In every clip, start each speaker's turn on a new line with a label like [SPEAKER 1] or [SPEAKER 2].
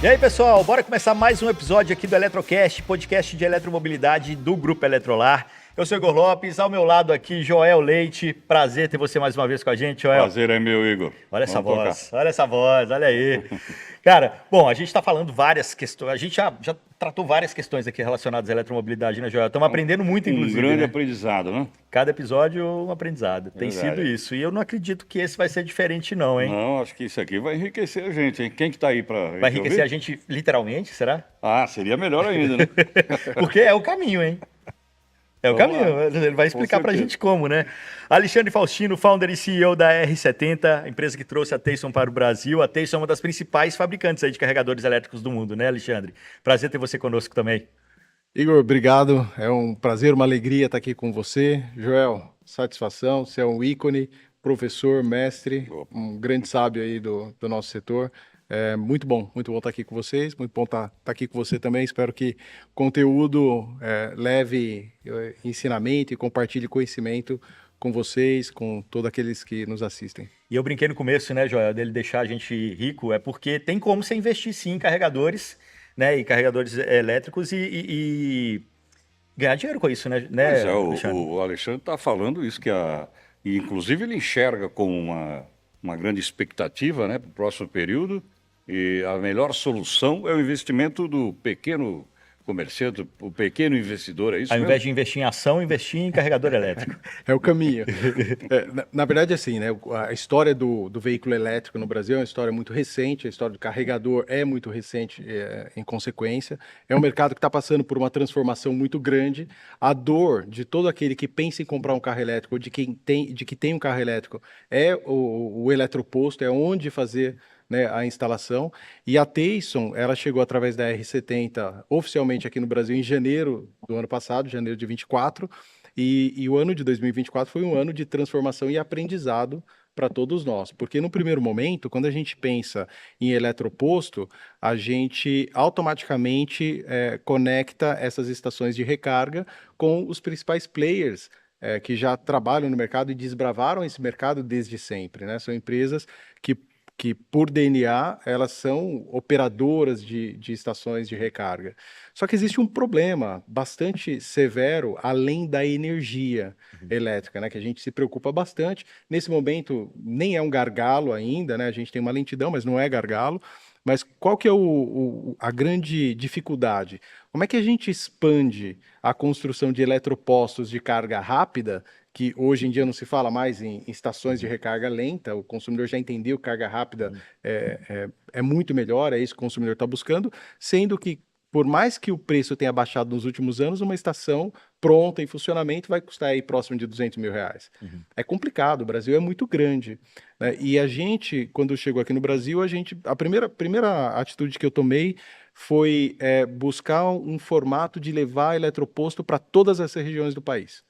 [SPEAKER 1] E aí, pessoal, bora começar mais um episódio aqui do Eletrocast, podcast de eletromobilidade do Grupo Eletrolar. Eu sou Igor Lopes, ao meu lado aqui, Joel Leite. Prazer ter você mais uma vez com a gente, Joel.
[SPEAKER 2] Prazer é meu, Igor.
[SPEAKER 1] Olha essa voz, olha essa voz, olha aí. Cara, bom, a gente está falando várias questões, a gente já tratou várias questões aqui relacionadas à eletromobilidade, né, Joel? Estamos aprendendo muito, inclusive.
[SPEAKER 2] Um grande
[SPEAKER 1] né?
[SPEAKER 2] aprendizado, né?
[SPEAKER 1] Cada episódio um aprendizado. Tem
[SPEAKER 2] Verdade.
[SPEAKER 1] sido isso. E eu não acredito que esse vai ser diferente, não, hein?
[SPEAKER 2] Não, acho que isso aqui vai enriquecer a gente, hein? Quem que tá aí pra
[SPEAKER 1] Vai enriquecer
[SPEAKER 2] ouvir?
[SPEAKER 1] a gente literalmente, será?
[SPEAKER 2] Ah, seria melhor ainda, né?
[SPEAKER 1] Porque é o caminho, hein? É o
[SPEAKER 2] Vamos
[SPEAKER 1] caminho.
[SPEAKER 2] lá.
[SPEAKER 1] Ele vai explicar
[SPEAKER 2] Com
[SPEAKER 1] pra
[SPEAKER 2] certeza.
[SPEAKER 1] gente como, né? Alexandre Faustino, founder e CEO da R70, empresa que trouxe a Teyson para o Brasil. A Teyson é uma das principais fabricantes aí de carregadores elétricos do mundo, né, Alexandre? Prazer ter você conosco também.
[SPEAKER 3] Igor, obrigado. É um prazer, uma alegria estar aqui com você. Joel, satisfação. Você é um ícone, professor, mestre,
[SPEAKER 2] Opa.
[SPEAKER 3] um grande sábio aí do nosso setor. É muito bom estar aqui com vocês. Muito bom estar aqui com você também. Espero que o conteúdo leve ensinamento e compartilhe conhecimento com vocês, com todos aqueles que nos assistem.
[SPEAKER 1] E eu brinquei no começo, né, Joel, dele deixar a gente rico, é porque tem como você investir sim em carregadores, né, e carregadores elétricos e ganhar dinheiro com isso, né,
[SPEAKER 2] Pois é,
[SPEAKER 1] Alexandre?
[SPEAKER 2] o Alexandre está falando isso, e inclusive ele enxerga como uma grande expectativa, né, para o próximo período, e a melhor solução é o investimento do pequeno comerciante, o pequeno investidor, é isso
[SPEAKER 1] Ao
[SPEAKER 2] mesmo?
[SPEAKER 1] invés de investir em ação, investir em carregador elétrico.
[SPEAKER 3] É o caminho. Na verdade, assim, né? A história do veículo elétrico no Brasil é uma história muito recente, a história do carregador é muito recente, em consequência. É um mercado que está passando por uma transformação muito grande. A dor de todo aquele que pensa em comprar um carro elétrico, ou de que tem um carro elétrico, é o eletroposto, é onde fazer, né, a instalação. E a Teyson, ela chegou através da R70 oficialmente aqui no Brasil em janeiro do ano passado, janeiro de 24, e o ano de 2024 foi um ano de transformação e aprendizado para todos nós, porque no primeiro momento, quando a gente pensa em eletroposto, a gente automaticamente conecta essas estações de recarga com os principais players que já trabalham no mercado e desbravaram esse mercado desde sempre, né? São empresas que por DNA, elas são operadoras de estações de recarga. Só que existe um problema bastante severo, além da energia elétrica, né, que a gente se preocupa bastante. Nesse momento, nem é um gargalo ainda, né, a gente tem uma lentidão, mas não é gargalo. Mas qual que é a grande dificuldade? Como é que a gente expande a construção de eletropostos de carga rápida, que hoje em dia não se fala mais em estações de recarga lenta, o consumidor já entendeu que carga rápida é muito melhor, é isso que o consumidor está buscando, sendo que, por mais que o preço tenha baixado nos últimos anos, uma estação pronta em funcionamento vai custar aí próximo de R$200 mil. É complicado, o Brasil é muito grande, né? E a gente, quando chegou aqui no Brasil, a primeira atitude que eu tomei foi buscar um formato de levar eletroposto para todas as regiões do país.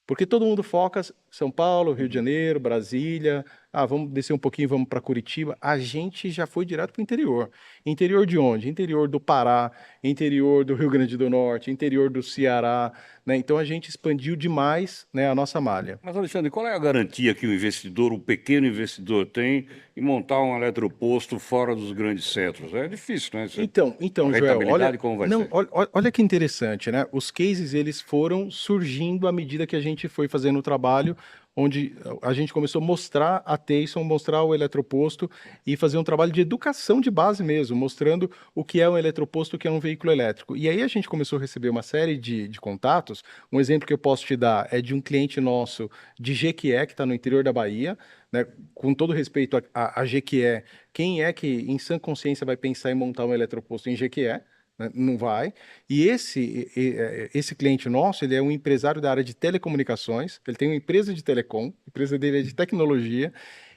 [SPEAKER 3] Porque todo mundo foca São Paulo, Rio de Janeiro, Brasília, vamos descer um pouquinho, vamos para Curitiba. A gente já foi direto para o interior. Interior de onde? Interior do Pará, interior do Rio Grande do Norte, interior do Ceará, né? Então a gente expandiu demais, né, a nossa malha.
[SPEAKER 2] Mas, Alexandre, qual é a garantia que o investidor, o pequeno investidor, tem em montar um eletroposto fora dos grandes centros? É difícil, né?
[SPEAKER 3] Então,
[SPEAKER 2] A
[SPEAKER 3] Joel,
[SPEAKER 2] rentabilidade
[SPEAKER 3] olha,
[SPEAKER 2] como vai
[SPEAKER 3] não,
[SPEAKER 2] ser?
[SPEAKER 3] olha que interessante, né? Os cases, eles foram surgindo à medida que a gente foi fazendo o trabalho, onde a gente começou a mostrar a Teyson, mostrar o eletroposto e fazer um trabalho de educação de base mesmo, mostrando o que é um eletroposto, o que é um veículo elétrico. E aí a gente começou a receber uma série de contatos. Um exemplo que eu posso te dar é de um cliente nosso de Jequié, que está no interior da Bahia, né? Com todo respeito a Jequié, quem é que em sã consciência vai pensar em montar um eletroposto em Jequié? Né? Não vai. E esse cliente nosso, ele é um empresário da área de telecomunicações, ele tem uma empresa de telecom, a empresa dele é de tecnologia,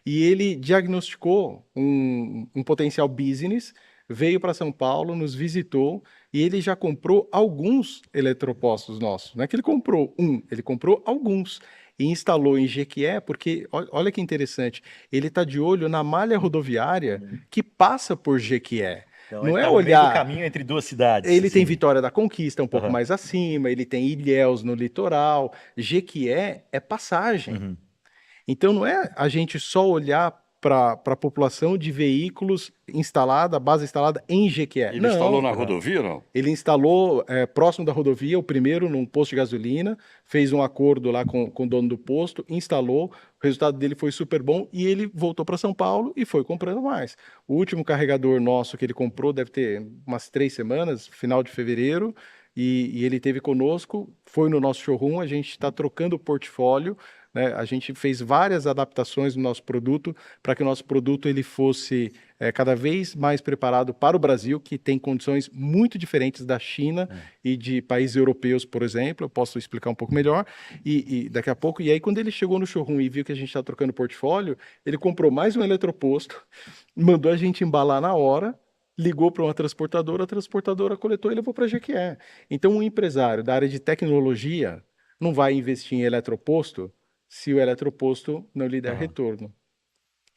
[SPEAKER 3] e ele diagnosticou um potencial business, veio para São Paulo, nos visitou, e ele já comprou alguns eletropostos nossos. Não é que ele comprou um, ele comprou alguns. E instalou em Jequié, porque, olha que interessante, ele está de olho na malha rodoviária que passa por Jequié.
[SPEAKER 1] Então, ele
[SPEAKER 3] Não é
[SPEAKER 1] está no meio do
[SPEAKER 3] olhar.
[SPEAKER 1] caminho entre duas cidades.
[SPEAKER 3] Ele tem
[SPEAKER 1] assim.
[SPEAKER 3] Vitória da Conquista um pouco
[SPEAKER 1] Aham.
[SPEAKER 3] mais acima, ele tem Ilhéus no litoral. Jequié é passagem.
[SPEAKER 1] Uhum.
[SPEAKER 3] Então não é a gente só olhar para a população de veículos base instalada em Jequié.
[SPEAKER 2] Ele instalou na rodovia, não?
[SPEAKER 3] Ele instalou próximo da rodovia, o primeiro num posto de gasolina, fez um acordo lá com o dono do posto, instalou, o resultado dele foi super bom e ele voltou para São Paulo e foi comprando mais. O último carregador nosso que ele comprou deve ter umas 3 semanas, final de fevereiro, e ele teve conosco, foi no nosso showroom, a gente está trocando o portfólio, né? A gente fez várias adaptações no nosso produto para que o nosso produto ele fosse cada vez mais preparado para o Brasil, que tem condições muito diferentes da China e de países europeus, por exemplo. Eu posso explicar um pouco melhor e daqui a pouco. E aí, quando ele chegou no showroom e viu que a gente está trocando portfólio, ele comprou mais um eletroposto, mandou a gente embalar na hora, ligou para uma transportadora, a transportadora coletou e levou para a Jequié. Então, um empresário da área de tecnologia não vai investir em eletroposto se o eletroposto não lhe der retorno.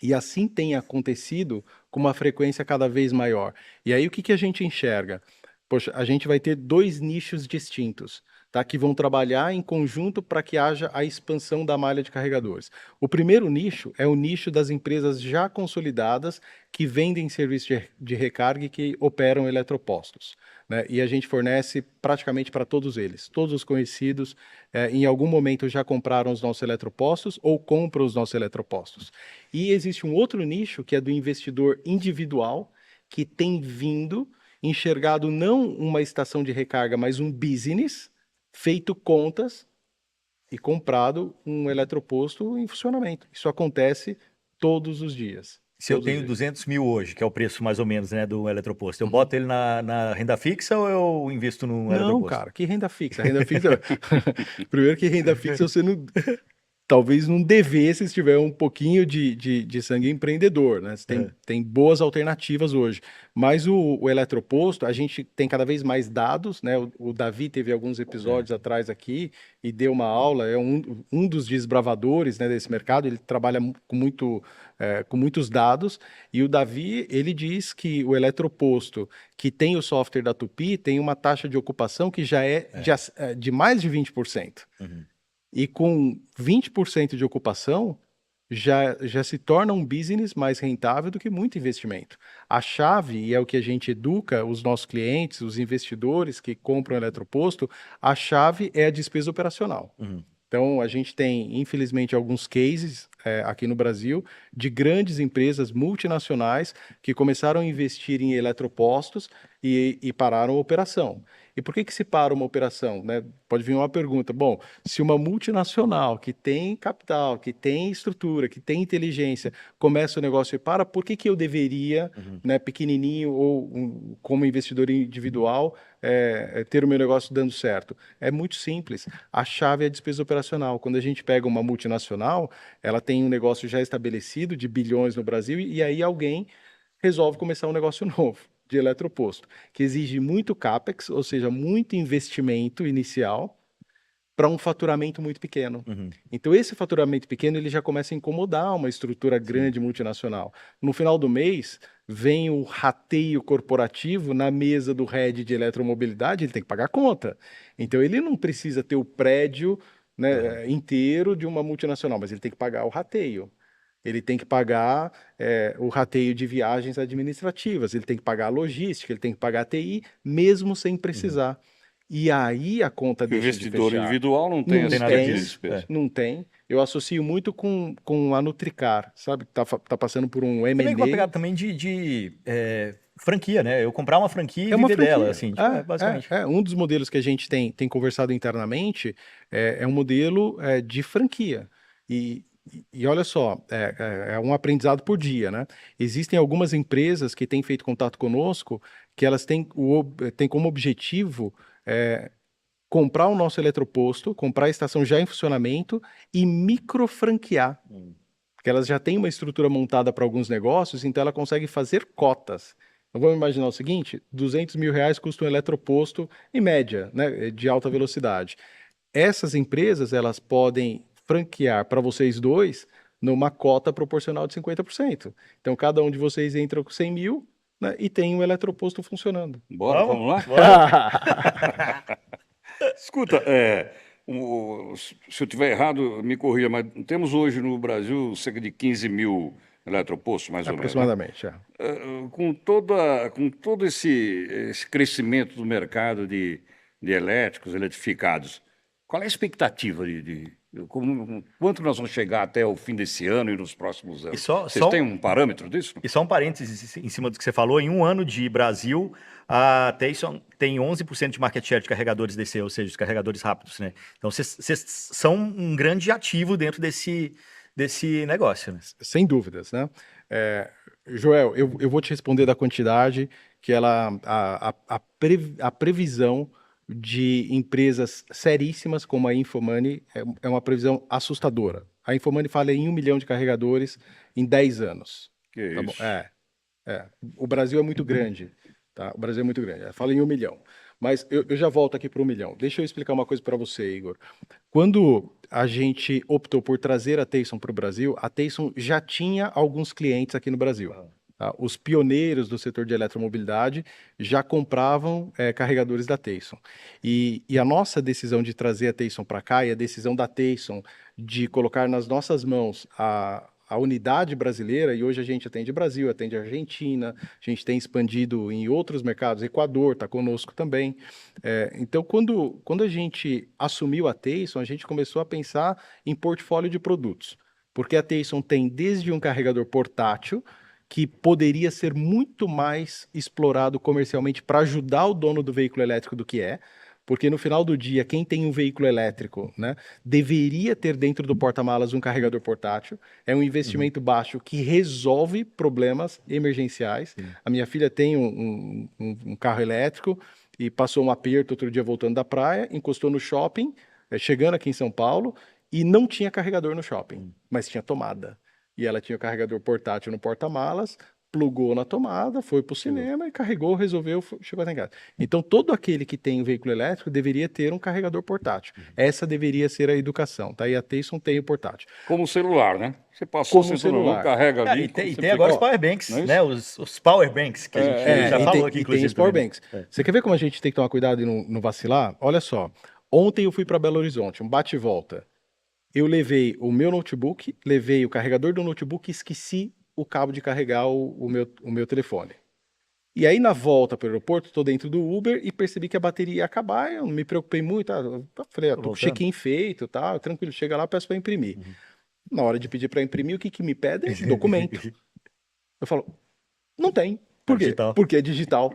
[SPEAKER 3] E assim tem acontecido com uma frequência cada vez maior. E aí o que a gente enxerga? Poxa, a gente vai ter 2 nichos distintos, tá? Que vão trabalhar em conjunto para que haja a expansão da malha de carregadores. O primeiro nicho é o nicho das empresas já consolidadas que vendem serviço de recarga e que operam eletropostos, né? E a gente fornece praticamente para todos eles. Todos os conhecidos, em algum momento já compraram os nossos eletropostos ou compram os nossos eletropostos. E existe um outro nicho que é do investidor individual que tem vindo enxergado não uma estação de recarga, mas um business, feito contas e comprado um eletroposto em funcionamento. Isso acontece todos os dias.
[SPEAKER 1] Se eu
[SPEAKER 3] Todos os
[SPEAKER 1] tenho
[SPEAKER 3] dias.
[SPEAKER 1] 200 mil hoje, que é o preço mais ou menos, né, do eletroposto, eu boto ele na renda fixa ou eu invisto num
[SPEAKER 3] Não,
[SPEAKER 1] eletroposto?
[SPEAKER 3] cara, que renda fixa? Renda fixa. Primeiro que renda fixa você não. Talvez não devesse se tiver um pouquinho de sangue empreendedor, né? Você tem boas alternativas hoje. Mas o eletroposto, a gente tem cada vez mais dados, né? O Davi teve alguns episódios atrás aqui e deu uma aula, é um dos desbravadores, né, desse mercado, ele trabalha com muitos dados, e o Davi, ele diz que o eletroposto que tem o software da Tupi tem uma taxa de ocupação que já é de mais de 20%. E com 20% de ocupação, já se torna um business mais rentável do que muito investimento. A chave, e é o que a gente educa os nossos clientes, os investidores que compram eletroposto, a chave é a despesa operacional. Então, a gente tem, infelizmente, alguns cases aqui no Brasil de grandes empresas multinacionais que começaram a investir em eletropostos e pararam a operação. E por que se para uma operação, né? Pode vir uma pergunta. Bom, se uma multinacional que tem capital, que tem estrutura, que tem inteligência, começa o negócio e para, por que eu deveria, né, pequenininho ou como investidor individual, ter o meu negócio dando certo? É muito simples. A chave é a despesa operacional. Quando a gente pega uma multinacional, ela tem um negócio já estabelecido de bilhões no Brasil e aí alguém resolve começar um negócio novo de eletroposto, que exige muito CAPEX, ou seja, muito investimento inicial, para um faturamento muito pequeno. Então, esse faturamento pequeno ele já começa a incomodar uma estrutura grande multinacional. No final do mês, vem o rateio corporativo na mesa do head de eletromobilidade, ele tem que pagar a conta. Então, ele não precisa ter o prédio, né, inteiro de uma multinacional, mas ele tem que pagar o rateio. Ele tem que pagar o rateio de viagens administrativas, ele tem que pagar a logística, ele tem que pagar a TI, mesmo sem precisar. E aí a conta
[SPEAKER 2] O
[SPEAKER 3] deixa de
[SPEAKER 2] investidor
[SPEAKER 3] fechar.
[SPEAKER 2] individual não tem essa
[SPEAKER 1] nada disso.
[SPEAKER 2] despesa.
[SPEAKER 3] Não tem. Eu associo muito com a Nutricar, sabe? Tá passando por um
[SPEAKER 1] Também com uma
[SPEAKER 3] M&A.
[SPEAKER 1] pegada também de franquia, né? Eu comprar uma franquia e
[SPEAKER 3] É uma
[SPEAKER 1] viver dela,
[SPEAKER 3] franquia.
[SPEAKER 1] assim, tipo, basicamente.
[SPEAKER 3] Um dos modelos que a gente tem conversado internamente é um modelo de franquia. E olha só, é um aprendizado por dia, né? Existem algumas empresas que têm feito contato conosco que elas têm como objetivo comprar o nosso eletroposto, comprar a estação já em funcionamento e microfranquear. Porque elas já têm uma estrutura montada para alguns negócios, então ela consegue fazer cotas. Então vamos imaginar o seguinte, R$200 mil custa um eletroposto em média, né, de alta velocidade. Essas empresas, elas podem franquear para vocês dois numa cota proporcional de 50%. Então cada um de vocês entra com 100 mil, né, e tem um eletroposto funcionando.
[SPEAKER 2] Bora, vamos lá? Escuta, se eu estiver errado, me corrija, mas temos hoje no Brasil cerca de 15 mil eletroposto, mais ou menos, né?
[SPEAKER 3] Aproximadamente, é.
[SPEAKER 2] Com todo esse crescimento do mercado de elétricos, eletrificados, qual é a expectativa quanto nós vamos chegar até o fim desse ano e nos próximos
[SPEAKER 1] E
[SPEAKER 2] anos?
[SPEAKER 1] só,
[SPEAKER 2] Vocês têm um parâmetro disso?
[SPEAKER 1] e só um parênteses em cima do que você falou, em um ano de Brasil, a Teyson tem 11% de market share de carregadores DC, ou seja, os carregadores rápidos, né? Então, vocês são um grande ativo dentro desse negócio, né?
[SPEAKER 3] Sem dúvidas, né? Joel, eu vou te responder da quantidade que a previsão de empresas seríssimas como a Infomoney é uma previsão assustadora. A Infomoney fala em 1 milhão de carregadores em 10 anos.
[SPEAKER 2] Que
[SPEAKER 3] Tá bom?
[SPEAKER 2] isso?
[SPEAKER 3] O Brasil é muito grande, tá? O Brasil é muito grande. Fala em 1 milhão. Mas eu já volto aqui para 1 milhão. Deixa eu explicar uma coisa para você, Igor. Quando a gente optou por trazer a Teyson para o Brasil, a Teyson já tinha alguns clientes aqui no Brasil. Tá? Os pioneiros do setor de eletromobilidade já compravam carregadores da Teyson. E a nossa decisão de trazer a Teyson para cá e a decisão da Teyson de colocar nas nossas mãos a unidade brasileira, e hoje a gente atende Brasil, atende Argentina, a gente tem expandido em outros mercados, Equador está conosco também. Então, quando a gente assumiu a Teyson, a gente começou a pensar em portfólio de produtos, porque a Teyson tem desde um carregador portátil, que poderia ser muito mais explorado comercialmente para ajudar o dono do veículo elétrico do que é, porque no final do dia, quem tem um veículo elétrico, né, deveria ter dentro do porta-malas um carregador portátil. É um investimento baixo que resolve problemas emergenciais. A minha filha tem um carro elétrico e passou um aperto outro dia voltando da praia, encostou no shopping, chegando aqui em São Paulo, e não tinha carregador no shopping, mas tinha tomada. E ela tinha o carregador portátil no porta-malas, plugou na tomada, foi para o cinema e carregou, resolveu, chegou até em casa. Então, todo aquele que tem um veículo elétrico deveria ter um carregador portátil. Essa deveria ser a educação, tá? E a Teyson tem o portátil.
[SPEAKER 2] Como um celular, né? Você passou
[SPEAKER 3] Como um
[SPEAKER 2] o celular,
[SPEAKER 3] celular.
[SPEAKER 2] carrega
[SPEAKER 1] Ah,
[SPEAKER 2] ali.
[SPEAKER 1] e tem
[SPEAKER 2] você
[SPEAKER 1] agora os
[SPEAKER 2] fica-
[SPEAKER 1] power banks,
[SPEAKER 2] não é isso?
[SPEAKER 1] né? Os power banks que a gente já falou aqui,
[SPEAKER 3] e
[SPEAKER 1] inclusive.
[SPEAKER 3] tem os power
[SPEAKER 1] também, né?
[SPEAKER 3] banks. Você quer ver como a gente tem que tomar cuidado e não vacilar? Olha só, ontem eu fui para Belo Horizonte, um bate e volta. Eu levei o meu notebook, levei o carregador do notebook e esqueci o cabo de carregar o meu telefone. E aí, na volta para o aeroporto, estou dentro do Uber e percebi que a bateria ia acabar. Eu não me preocupei muito. Eu falei, tô com o
[SPEAKER 1] voltando.
[SPEAKER 3] check-in feito, tá? Tranquilo, chega lá, peço para imprimir. Na hora de pedir para imprimir, o que me pedem? Documento. Eu falo, não tem. Por quê?
[SPEAKER 1] Digital.
[SPEAKER 3] Porque é digital.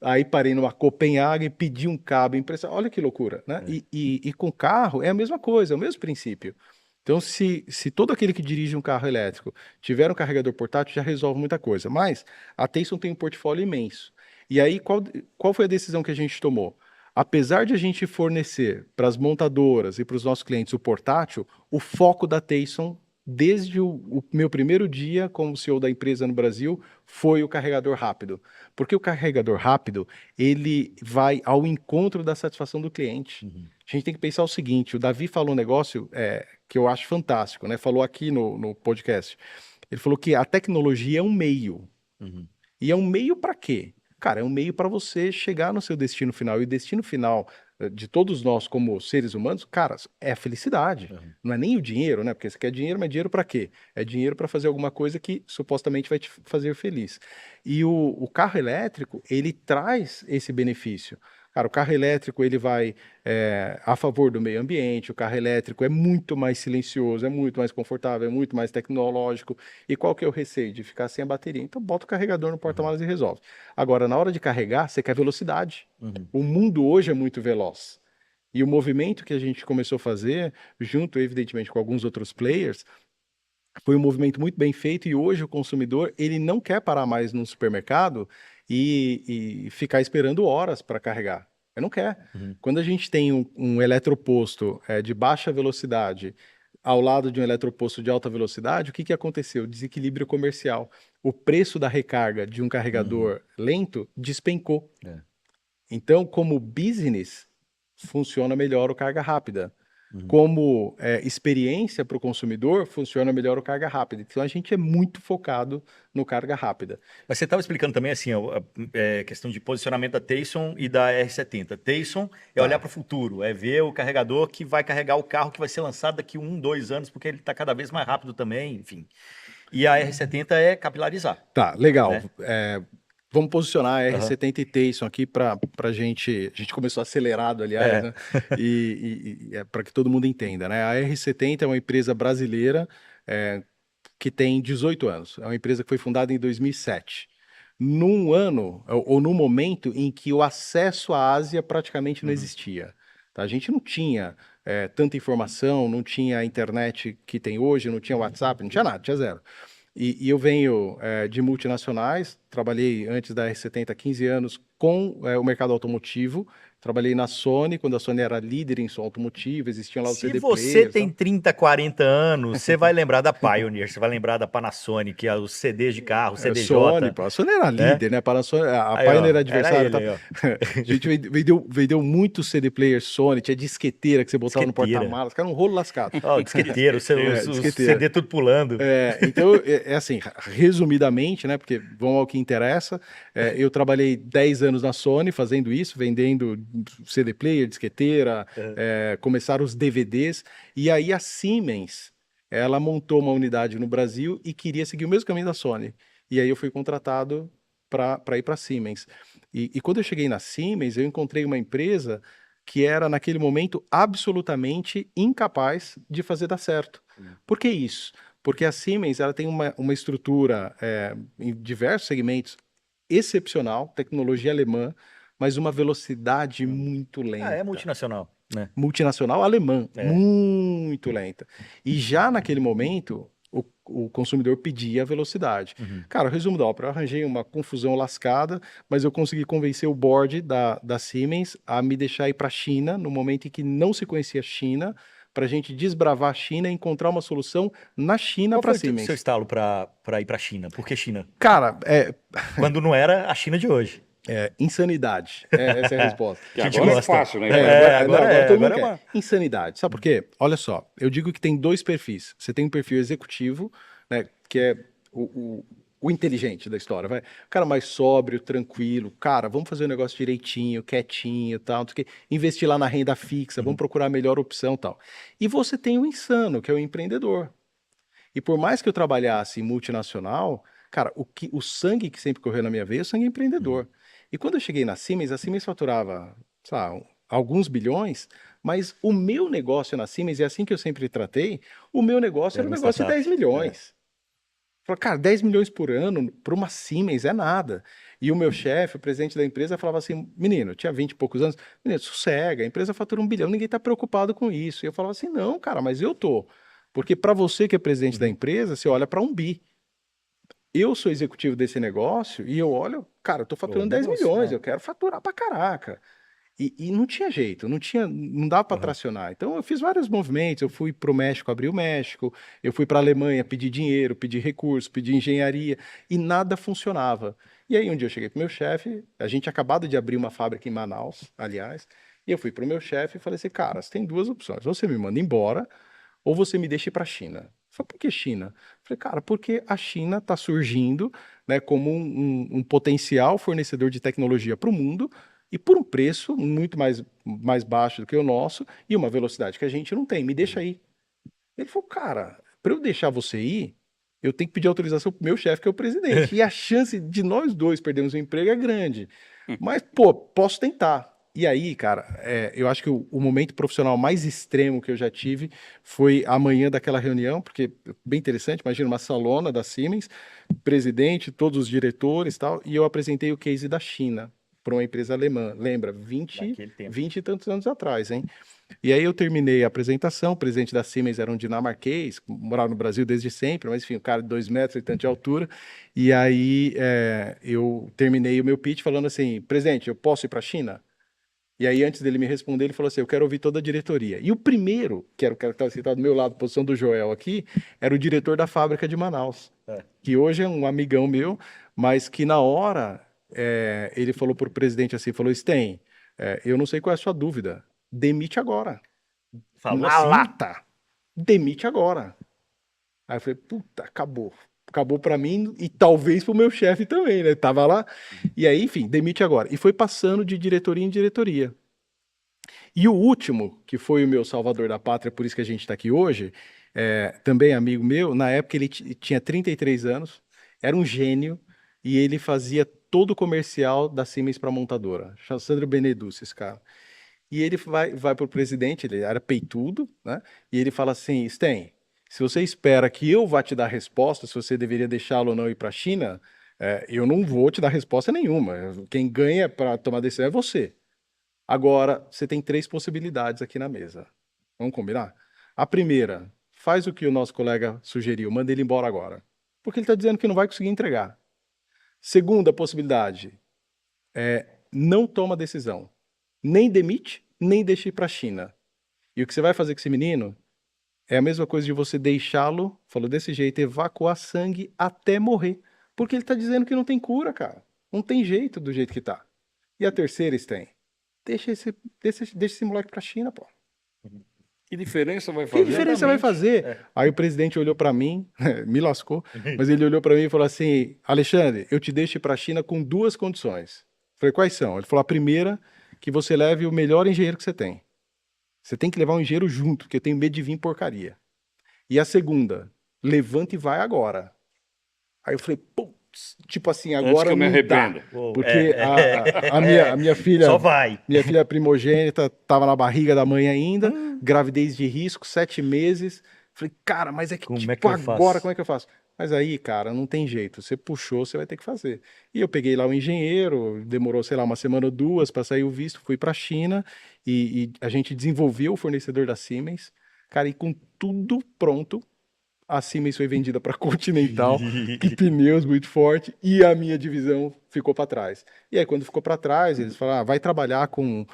[SPEAKER 3] Aí parei numa Copenhague, pedi um cabo impressão. Olha que loucura, né? E com carro é a mesma coisa, é o mesmo princípio. Então, se todo aquele que dirige um carro elétrico tiver um carregador portátil, já resolve muita coisa. Mas a Teyson tem um portfólio imenso. E aí, qual foi a decisão que a gente tomou? Apesar de a gente fornecer para as montadoras e para os nossos clientes o portátil, o foco da Teyson, desde o meu primeiro dia como CEO da empresa no Brasil, foi o carregador rápido. Porque o carregador rápido, ele vai ao encontro da satisfação do cliente. A gente tem que pensar o seguinte, o Davi falou um negócio que eu acho fantástico, né? Falou aqui no podcast. Ele falou que a tecnologia é um meio. E é um meio para quê? Cara, é um meio para você chegar no seu destino final. E o destino final de todos nós como seres humanos, cara, é a felicidade. Não é nem o dinheiro, né? Porque você quer dinheiro, mas dinheiro para quê? É dinheiro para fazer alguma coisa que supostamente vai te fazer feliz. E o carro elétrico, ele traz esse benefício. Cara, o carro elétrico ele vai a favor do meio ambiente, o carro elétrico é muito mais silencioso, é muito mais confortável, é muito mais tecnológico. E qual que é o receio? De ficar sem a bateria. Então bota o carregador no porta-malas e resolve. Agora, na hora de carregar, você quer velocidade. O mundo hoje é muito veloz. E o movimento que a gente começou a fazer, junto, evidentemente, com alguns outros players, foi um movimento muito bem feito e hoje o consumidor ele não quer parar mais num supermercado e ficar esperando horas para carregar. Ele não quer. Quando a gente tem um eletroposto de baixa velocidade ao lado de um eletroposto de alta velocidade, o que aconteceu? Desequilíbrio comercial. O preço da recarga de um carregador lento despencou. Então, como business, funciona melhor o carga rápida. Como experiência para o consumidor, funciona melhor o carga rápida. Então, a gente é muito focado no carga rápida.
[SPEAKER 1] Mas você estava explicando também assim, a questão de posicionamento da Teyson e da R70. Teyson é olhar para o futuro, é ver o carregador que vai carregar o carro que vai ser lançado daqui 1, 2 anos, porque ele está cada vez mais rápido também, enfim. E a R70 é capilarizar.
[SPEAKER 3] Tá, legal.
[SPEAKER 1] Né?
[SPEAKER 3] Vamos posicionar a
[SPEAKER 1] Aham.
[SPEAKER 3] R70 e Tayson aqui para gente. A gente começou acelerado, aliás, né? Para que todo mundo entenda, né? A R70 é uma empresa brasileira que tem 18 anos. É uma empresa que foi fundada em 2007. Num ano, ou num momento em que o acesso à Ásia praticamente não existia. Tá? A gente não tinha tanta informação, não tinha a internet que tem hoje, não tinha WhatsApp, não tinha nada, tinha zero. E eu venho de multinacionais, trabalhei antes da R70 há 15 anos com o mercado automotivo, trabalhei na Sony, quando a Sony era líder em som automotivo, existiam lá os
[SPEAKER 1] Se
[SPEAKER 3] CD
[SPEAKER 1] você
[SPEAKER 3] players.
[SPEAKER 1] tem 30, 40 anos, você vai lembrar da Pioneer, você vai lembrar da Panasonic, que é os CDs de carro, CDJ.
[SPEAKER 3] Sony, pô, a Sony era líder, né? A
[SPEAKER 1] Aí,
[SPEAKER 3] Pioneer
[SPEAKER 1] ó,
[SPEAKER 3] era adversária.
[SPEAKER 1] era ele,
[SPEAKER 3] A gente vendeu muito CD player Sony, tinha disqueteira que você botava no
[SPEAKER 1] Disqueteira.
[SPEAKER 3] porta-malas, cara, um rolo lascado.
[SPEAKER 1] Ó, o disqueteiro, o
[SPEAKER 3] disqueteira.
[SPEAKER 1] CD tudo pulando.
[SPEAKER 3] Então, assim, resumidamente, né? Porque vamos ao que interessa. Eu trabalhei 10 anos na Sony fazendo isso, vendendo CD player, disqueteira, começaram os DVDs, e aí a Siemens, ela montou uma unidade no Brasil e queria seguir o mesmo caminho da Sony. E aí eu fui contratado para ir para a Siemens. E quando eu cheguei na Siemens, eu encontrei uma empresa que era, naquele momento, absolutamente incapaz de fazer dar certo. Por que isso? Porque a Siemens ela tem uma estrutura em diversos segmentos excepcional, tecnologia alemã, mas uma velocidade muito lenta.
[SPEAKER 1] É multinacional, né?
[SPEAKER 3] Multinacional alemã, muito lenta. E já naquele momento, o consumidor pedia velocidade. Cara, o resumo da ópera, eu arranjei uma confusão lascada, mas eu consegui convencer o board da Siemens a me deixar ir para a China, no momento em que não se conhecia a China, para a gente desbravar a China e encontrar uma solução na China para a
[SPEAKER 1] Qual foi o
[SPEAKER 3] Siemens.
[SPEAKER 1] seu estalo para ir para a China? Por que China?
[SPEAKER 3] Cara,
[SPEAKER 1] Quando não era a China de hoje.
[SPEAKER 3] insanidade. Essa é a resposta.
[SPEAKER 2] Que
[SPEAKER 1] A gente
[SPEAKER 2] agora
[SPEAKER 1] gosta.
[SPEAKER 2] é fácil, né?
[SPEAKER 1] Agora
[SPEAKER 3] todo mundo
[SPEAKER 1] é
[SPEAKER 3] quer.
[SPEAKER 1] uma-
[SPEAKER 3] Insanidade. Sabe por quê? Olha só, eu digo que tem dois perfis. Você tem um perfil executivo, né, que é o inteligente da história, vai. O cara mais sóbrio, tranquilo. Cara, vamos fazer o negócio direitinho, quietinho, tal, não sei o quê. Investir lá na renda fixa, vamos procurar a melhor opção, tal. E você tem o insano, que é o empreendedor. E por mais que eu trabalhasse em multinacional, cara, o sangue que sempre correu na minha veia é o sangue empreendedor. E quando eu cheguei na Siemens, a Siemens faturava, sei lá, alguns bilhões, mas o meu negócio na Siemens, e é assim que eu sempre tratei, o meu negócio era um
[SPEAKER 1] uma
[SPEAKER 3] negócio de
[SPEAKER 1] startup.
[SPEAKER 3] 10 milhões. Falei, cara, 10 milhões por ano para uma Siemens é nada. E o meu chefe, o presidente da empresa, falava assim, menino, eu tinha 20 e poucos anos, menino, sossega, a empresa fatura 1 bilhão, ninguém está preocupado com isso. E eu falava assim, não, cara, mas eu tô. Porque para você que é presidente da empresa, você olha para 1 bi. Eu sou executivo desse negócio e eu olho, cara, eu tô faturando 10
[SPEAKER 1] negócio,
[SPEAKER 3] milhões,
[SPEAKER 1] né?
[SPEAKER 3] eu quero faturar pra caraca. E não tinha jeito, não dava para tracionar. Então eu fiz vários movimentos, eu fui para o México, abrir o México, eu fui para a Alemanha pedir dinheiro, pedir recurso, pedir engenharia, e nada funcionava. E aí um dia eu cheguei para o meu chefe, a gente tinha acabado de abrir uma fábrica em Manaus, aliás, e eu fui para o meu chefe e falei assim, cara, você tem duas opções, ou você me manda embora, ou você me deixa ir para a China. Ele falou, por que China? Eu falei, cara, porque a China está surgindo, né, como um potencial fornecedor de tecnologia para o mundo, e por um preço muito mais baixo do que o nosso e uma velocidade que a gente não tem. Me deixa aí. Ele falou, cara, para eu deixar você ir, eu tenho que pedir autorização pro meu chefe, que é o presidente. E a chance de nós dois perdermos o emprego é grande. Mas, pô, posso tentar. E aí, cara, eu acho que o momento profissional mais extremo que eu já tive foi a manhã daquela reunião, porque, bem interessante, imagina uma salona da Siemens, presidente, todos os diretores e tal, e eu apresentei o case da China para uma empresa alemã. Lembra?
[SPEAKER 1] Daquele tempo.
[SPEAKER 3] 20 e tantos anos atrás, hein? E aí eu terminei a apresentação, o presidente da Siemens era um dinamarquês, morava no Brasil desde sempre, mas enfim, o cara de 2 metros e tanto de altura. E aí eu terminei o meu pitch falando assim, presidente, eu posso ir para a China? E aí antes dele me responder, ele falou assim, eu quero ouvir toda a diretoria. E o primeiro, que era o cara que estava sentado do meu lado, posição do Joel aqui, era o diretor da fábrica de Manaus, que hoje é um amigão meu, mas que na hora ele falou para o presidente assim, falou, Sten, eu não sei qual é a sua dúvida, demite agora.
[SPEAKER 1] Falou
[SPEAKER 3] Na
[SPEAKER 1] assim?
[SPEAKER 3] lata. Demite agora. Aí eu falei, puta, acabou. Acabou para mim e talvez pro meu chefe também, né? Tava lá. E aí, enfim, demite agora. E foi passando de diretoria em diretoria. E o último, que foi o meu salvador da pátria, por isso que a gente está aqui hoje, também amigo meu, na época ele tinha 33 anos, era um gênio, e ele fazia todo o comercial da Siemens para a montadora. Sandro Beneduce, esse cara. E ele vai para o presidente, ele era peitudo, né? E ele fala assim, Sten, se você espera que eu vá te dar resposta, se você deveria deixá-lo ou não ir para a China, eu não vou te dar resposta nenhuma. Quem ganha para tomar decisão é você. Agora, você tem 3 possibilidades aqui na mesa. Vamos combinar? A primeira, faz o que o nosso colega sugeriu, manda ele embora agora. Porque ele está dizendo que não vai conseguir entregar. Segunda possibilidade, não toma decisão. Nem demite, nem deixa ir para a China. E o que você vai fazer com esse menino é a mesma coisa de você deixá-lo, falou desse jeito, evacuar sangue até morrer. Porque ele está dizendo que não tem cura, cara. Não tem jeito do jeito que tá. E a terceira, Sten, deixa esse moleque para a China, pô.
[SPEAKER 2] Que diferença vai
[SPEAKER 3] Que
[SPEAKER 2] fazer?
[SPEAKER 3] diferença vai fazer? Aí o presidente olhou para mim, me lascou, mas ele olhou para mim e falou assim, Alexandre, eu te deixo ir para a China com 2 condições. Eu falei, quais são? Ele falou, a primeira, que você leve o melhor engenheiro que você tem. Você tem que levar um engenheiro junto, porque eu tenho medo de vir porcaria. E a segunda, levanta e vai agora. Aí eu falei, putz, tipo assim,
[SPEAKER 2] Antes
[SPEAKER 3] agora
[SPEAKER 2] que eu me
[SPEAKER 3] não dá.
[SPEAKER 2] arrependa.
[SPEAKER 3] Porque a minha filha,
[SPEAKER 1] Só vai.
[SPEAKER 3] minha filha primogênita estava na barriga da mãe ainda, gravidez de risco, 7 meses. Falei, cara, mas é que
[SPEAKER 1] Como
[SPEAKER 3] tipo
[SPEAKER 1] é que eu
[SPEAKER 3] agora,
[SPEAKER 1] faço?
[SPEAKER 3] como é que eu faço? Mas aí, cara, não tem jeito. Você puxou, você vai ter que fazer. E eu peguei lá o engenheiro, demorou, sei lá, uma semana ou 2 para sair o visto, fui para a China e a gente desenvolveu o fornecedor da Siemens. Cara, e com tudo pronto, a Siemens foi vendida para Continental, que pneus muito forte, e a minha divisão ficou para trás. E aí, quando ficou para trás, eles falaram, vai trabalhar com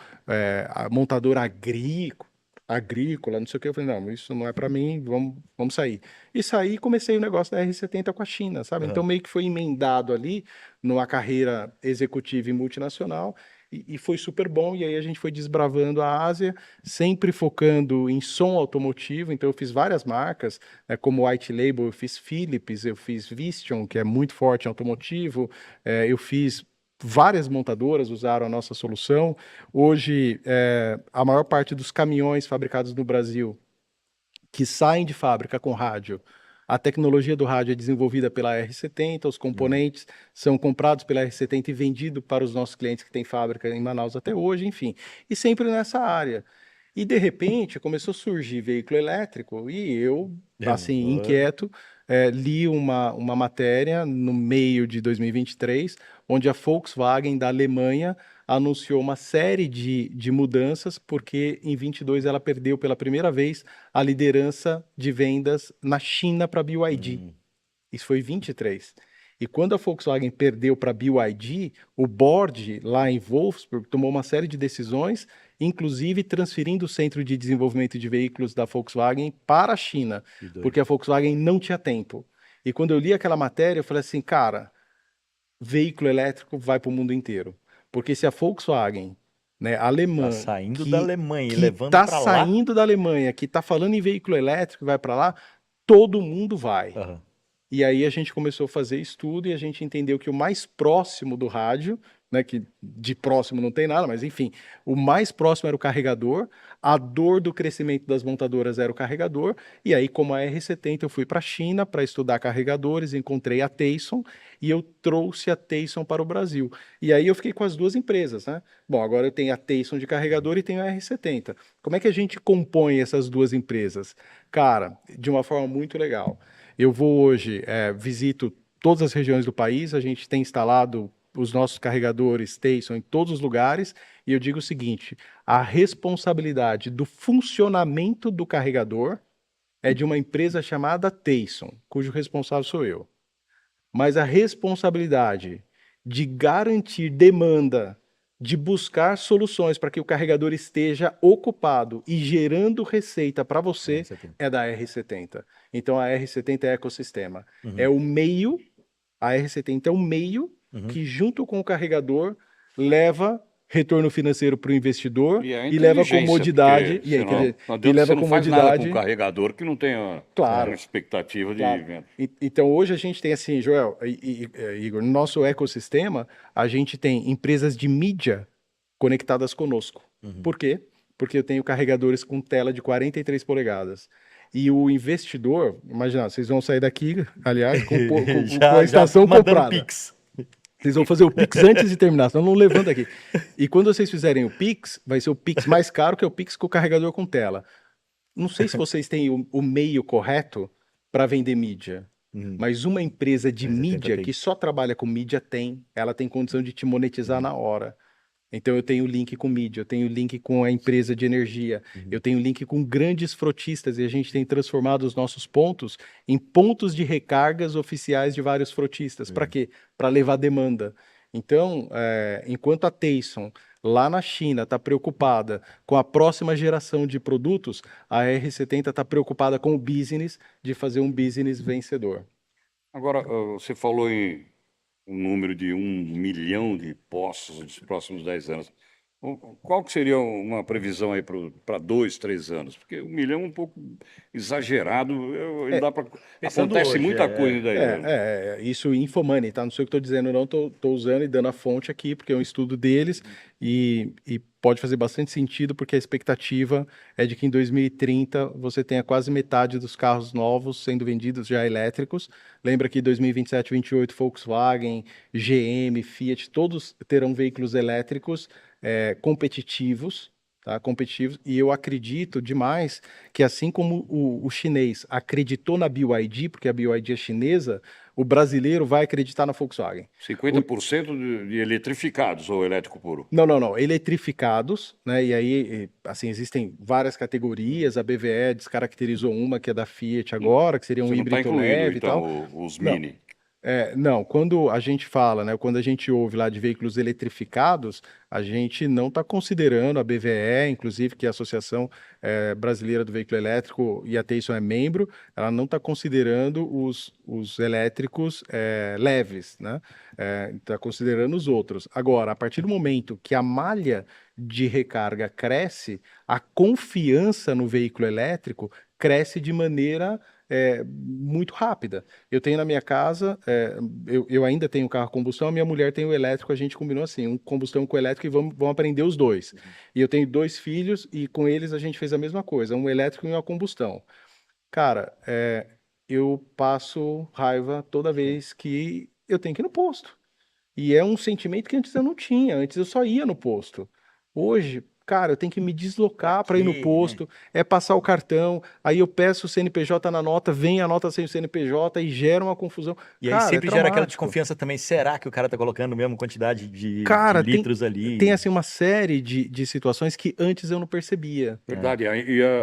[SPEAKER 3] a montadora agrícola, não sei o que. Eu falei, não, isso não é para mim, vamos sair. E saí e comecei o negócio da R70 com a China, sabe? Então, meio que foi emendado ali numa carreira executiva e multinacional, e foi super bom, e aí a gente foi desbravando a Ásia, sempre focando em som automotivo, então eu fiz várias marcas, como White Label, eu fiz Philips, eu fiz Visteon, que é muito forte em automotivo, eu fiz várias montadoras usaram a nossa solução. Hoje, a maior parte dos caminhões fabricados no Brasil que saem de fábrica com rádio, a tecnologia do rádio é desenvolvida pela R70, os componentes são comprados pela R70 e vendidos para os nossos clientes que têm fábrica em Manaus até hoje, enfim. E sempre nessa área. E, de repente, começou a surgir veículo elétrico e eu, assim, inquieto, li uma matéria no meio de 2023, onde a Volkswagen da Alemanha anunciou uma série de mudanças, porque em 22 ela perdeu pela primeira vez a liderança de vendas na China para a BYD. Isso foi 23. E quando a Volkswagen perdeu para a BYD, o board lá em Wolfsburg tomou uma série de decisões, inclusive transferindo o centro de desenvolvimento de veículos da Volkswagen para a China, porque a Volkswagen não tinha tempo. E quando eu li aquela matéria, eu falei assim, cara, veículo elétrico vai para o mundo inteiro. Porque se a Volkswagen, né, alemã,
[SPEAKER 1] Tá saindo da Alemanha e
[SPEAKER 3] que
[SPEAKER 1] levando
[SPEAKER 3] está
[SPEAKER 1] para lá.
[SPEAKER 3] saindo da Alemanha, que está falando em veículo elétrico, vai para lá, todo mundo vai.
[SPEAKER 1] Aham.
[SPEAKER 3] E aí a gente começou a fazer estudo e a gente entendeu que o mais próximo do rádio, né, que de próximo não tem nada, mas enfim, o mais próximo era o carregador, a dor do crescimento das montadoras era o carregador, e aí como a R70 eu fui para a China para estudar carregadores, encontrei a Teyson e eu trouxe a Teyson para o Brasil. E aí eu fiquei com as 2 empresas, né? Bom, agora eu tenho a Teyson de carregador e tenho a R70. Como é que a gente compõe essas 2 empresas? Cara, de uma forma muito legal. Eu vou hoje, visito todas as regiões do país, a gente tem instalado os nossos carregadores Teyson em todos os lugares, e eu digo o seguinte, a responsabilidade do funcionamento do carregador é de uma empresa chamada Teyson, cujo responsável sou eu. Mas a responsabilidade de garantir demanda, de buscar soluções para que o carregador esteja ocupado e gerando receita para você
[SPEAKER 1] R70.
[SPEAKER 3] é da R70. Então a R70 é ecossistema. É o meio, a R70 é o meio que junto com o carregador leva retorno financeiro para o investidor
[SPEAKER 2] E a
[SPEAKER 3] e leva
[SPEAKER 2] inteligência,
[SPEAKER 3] comodidade
[SPEAKER 2] porque
[SPEAKER 3] e, aí,
[SPEAKER 2] senão,
[SPEAKER 3] quer dizer,
[SPEAKER 2] não
[SPEAKER 3] e
[SPEAKER 2] adianta,
[SPEAKER 3] leva
[SPEAKER 2] você não faz nada com
[SPEAKER 3] comodidade.
[SPEAKER 2] um carregador que não tenha
[SPEAKER 3] Claro.
[SPEAKER 2] uma expectativa de
[SPEAKER 3] Claro.
[SPEAKER 2] venda.
[SPEAKER 3] Então, hoje a gente tem assim, Joel e Igor, no nosso ecossistema, a gente tem empresas de mídia conectadas conosco. Por quê? Porque eu tenho carregadores com tela de 43 polegadas. E o investidor, imagina, vocês vão sair daqui, aliás, com
[SPEAKER 1] Já,
[SPEAKER 3] a estação
[SPEAKER 1] mandando
[SPEAKER 3] comprada.
[SPEAKER 1] Pix.
[SPEAKER 3] Vocês vão fazer o Pix antes de terminar, senão não levanta aqui. E quando vocês fizerem o Pix, vai ser o Pix mais caro, que é o Pix com o carregador com tela. Não sei se vocês têm o meio correto para vender mídia, mas uma empresa de mídia que só trabalha com mídia ela tem condição de te monetizar na hora. Então eu tenho link com mídia, eu tenho link com a empresa de energia, eu tenho link com grandes frotistas e a gente tem transformado os nossos pontos em pontos de recargas oficiais de vários frotistas. Para quê? Para levar demanda. Então, enquanto a Tayson lá na China está preocupada com a próxima geração de produtos, a R70 está preocupada com o business, de fazer um business vencedor.
[SPEAKER 2] Agora, você falou em um número de 1 milhão de postos nos próximos 10 anos. Qual que seria uma previsão aí para 2, 3 anos? Porque 1 milhão é um pouco exagerado, dá para... Acontece
[SPEAKER 1] hoje,
[SPEAKER 2] muita coisa aí.
[SPEAKER 3] Isso Infomoney, tá? Não sei o que estou dizendo, não, estou usando e dando a fonte aqui, porque é um estudo deles e pode fazer bastante sentido, porque a expectativa é de que em 2030 você tenha quase metade dos carros novos sendo vendidos já elétricos. Lembra que em 2027, 2028, Volkswagen, GM, Fiat, todos terão veículos elétricos competitivos, tá? Competitivos, e eu acredito demais que assim como o chinês acreditou na BYD, porque a BYD é chinesa, o brasileiro vai acreditar na Volkswagen.
[SPEAKER 2] 50% de eletrificados ou elétrico puro?
[SPEAKER 3] Não. Eletrificados, né? E aí, assim, existem várias categorias. A BVE descaracterizou uma que é da Fiat agora, que seria um
[SPEAKER 2] Você não está
[SPEAKER 3] híbrido
[SPEAKER 2] incluindo,
[SPEAKER 3] leve e
[SPEAKER 2] então,
[SPEAKER 3] tal.
[SPEAKER 2] os Mini?
[SPEAKER 3] Não, quando a gente fala, né, quando a gente ouve lá de veículos eletrificados, a gente não está considerando a BVE, inclusive, que é a Associação Brasileira do Veículo Elétrico, e a Tayson é membro, ela não está considerando os elétricos leves, né? Está considerando os outros. Agora, a partir do momento que a malha de recarga cresce, a confiança no veículo elétrico cresce de maneira muito rápida. Eu tenho na minha casa, eu ainda tenho carro a combustão, a minha mulher tem o elétrico, a gente combinou assim, um combustão com elétrico e vamos aprender os dois. E eu tenho 2 filhos e com eles a gente fez a mesma coisa, um elétrico e uma combustão. Cara, eu passo raiva toda vez que eu tenho que ir no posto. E é um sentimento que antes eu não tinha, antes eu só ia no posto. Hoje, cara, eu tenho que me deslocar para ir no posto, passar o cartão, aí eu peço o CNPJ na nota, vem a nota sem o CNPJ e gera uma confusão.
[SPEAKER 1] E aí
[SPEAKER 3] Cara,
[SPEAKER 1] sempre gera aquela
[SPEAKER 3] traumático.
[SPEAKER 1] desconfiança também. Será que o cara tá colocando a mesma quantidade de litros ali?
[SPEAKER 3] Tem assim uma série de situações que antes eu não percebia.
[SPEAKER 2] Verdade,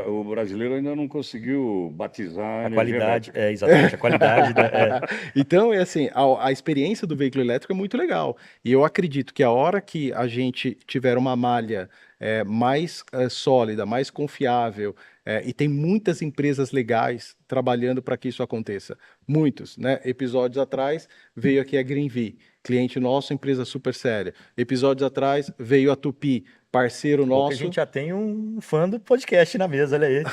[SPEAKER 2] o brasileiro ainda não conseguiu batizar
[SPEAKER 1] A qualidade, exatamente, a qualidade
[SPEAKER 3] Então, assim, a experiência do veículo elétrico é muito legal. E eu acredito que a hora que a gente tiver uma malha mais sólida, mais confiável, e tem muitas empresas legais trabalhando para que isso aconteça. Muitos, né? Episódios atrás veio aqui a Greenvee, cliente nosso, empresa super séria. Episódios atrás veio a Tupi, parceiro nosso.
[SPEAKER 1] A gente já tem um fã do podcast na mesa, olha aí.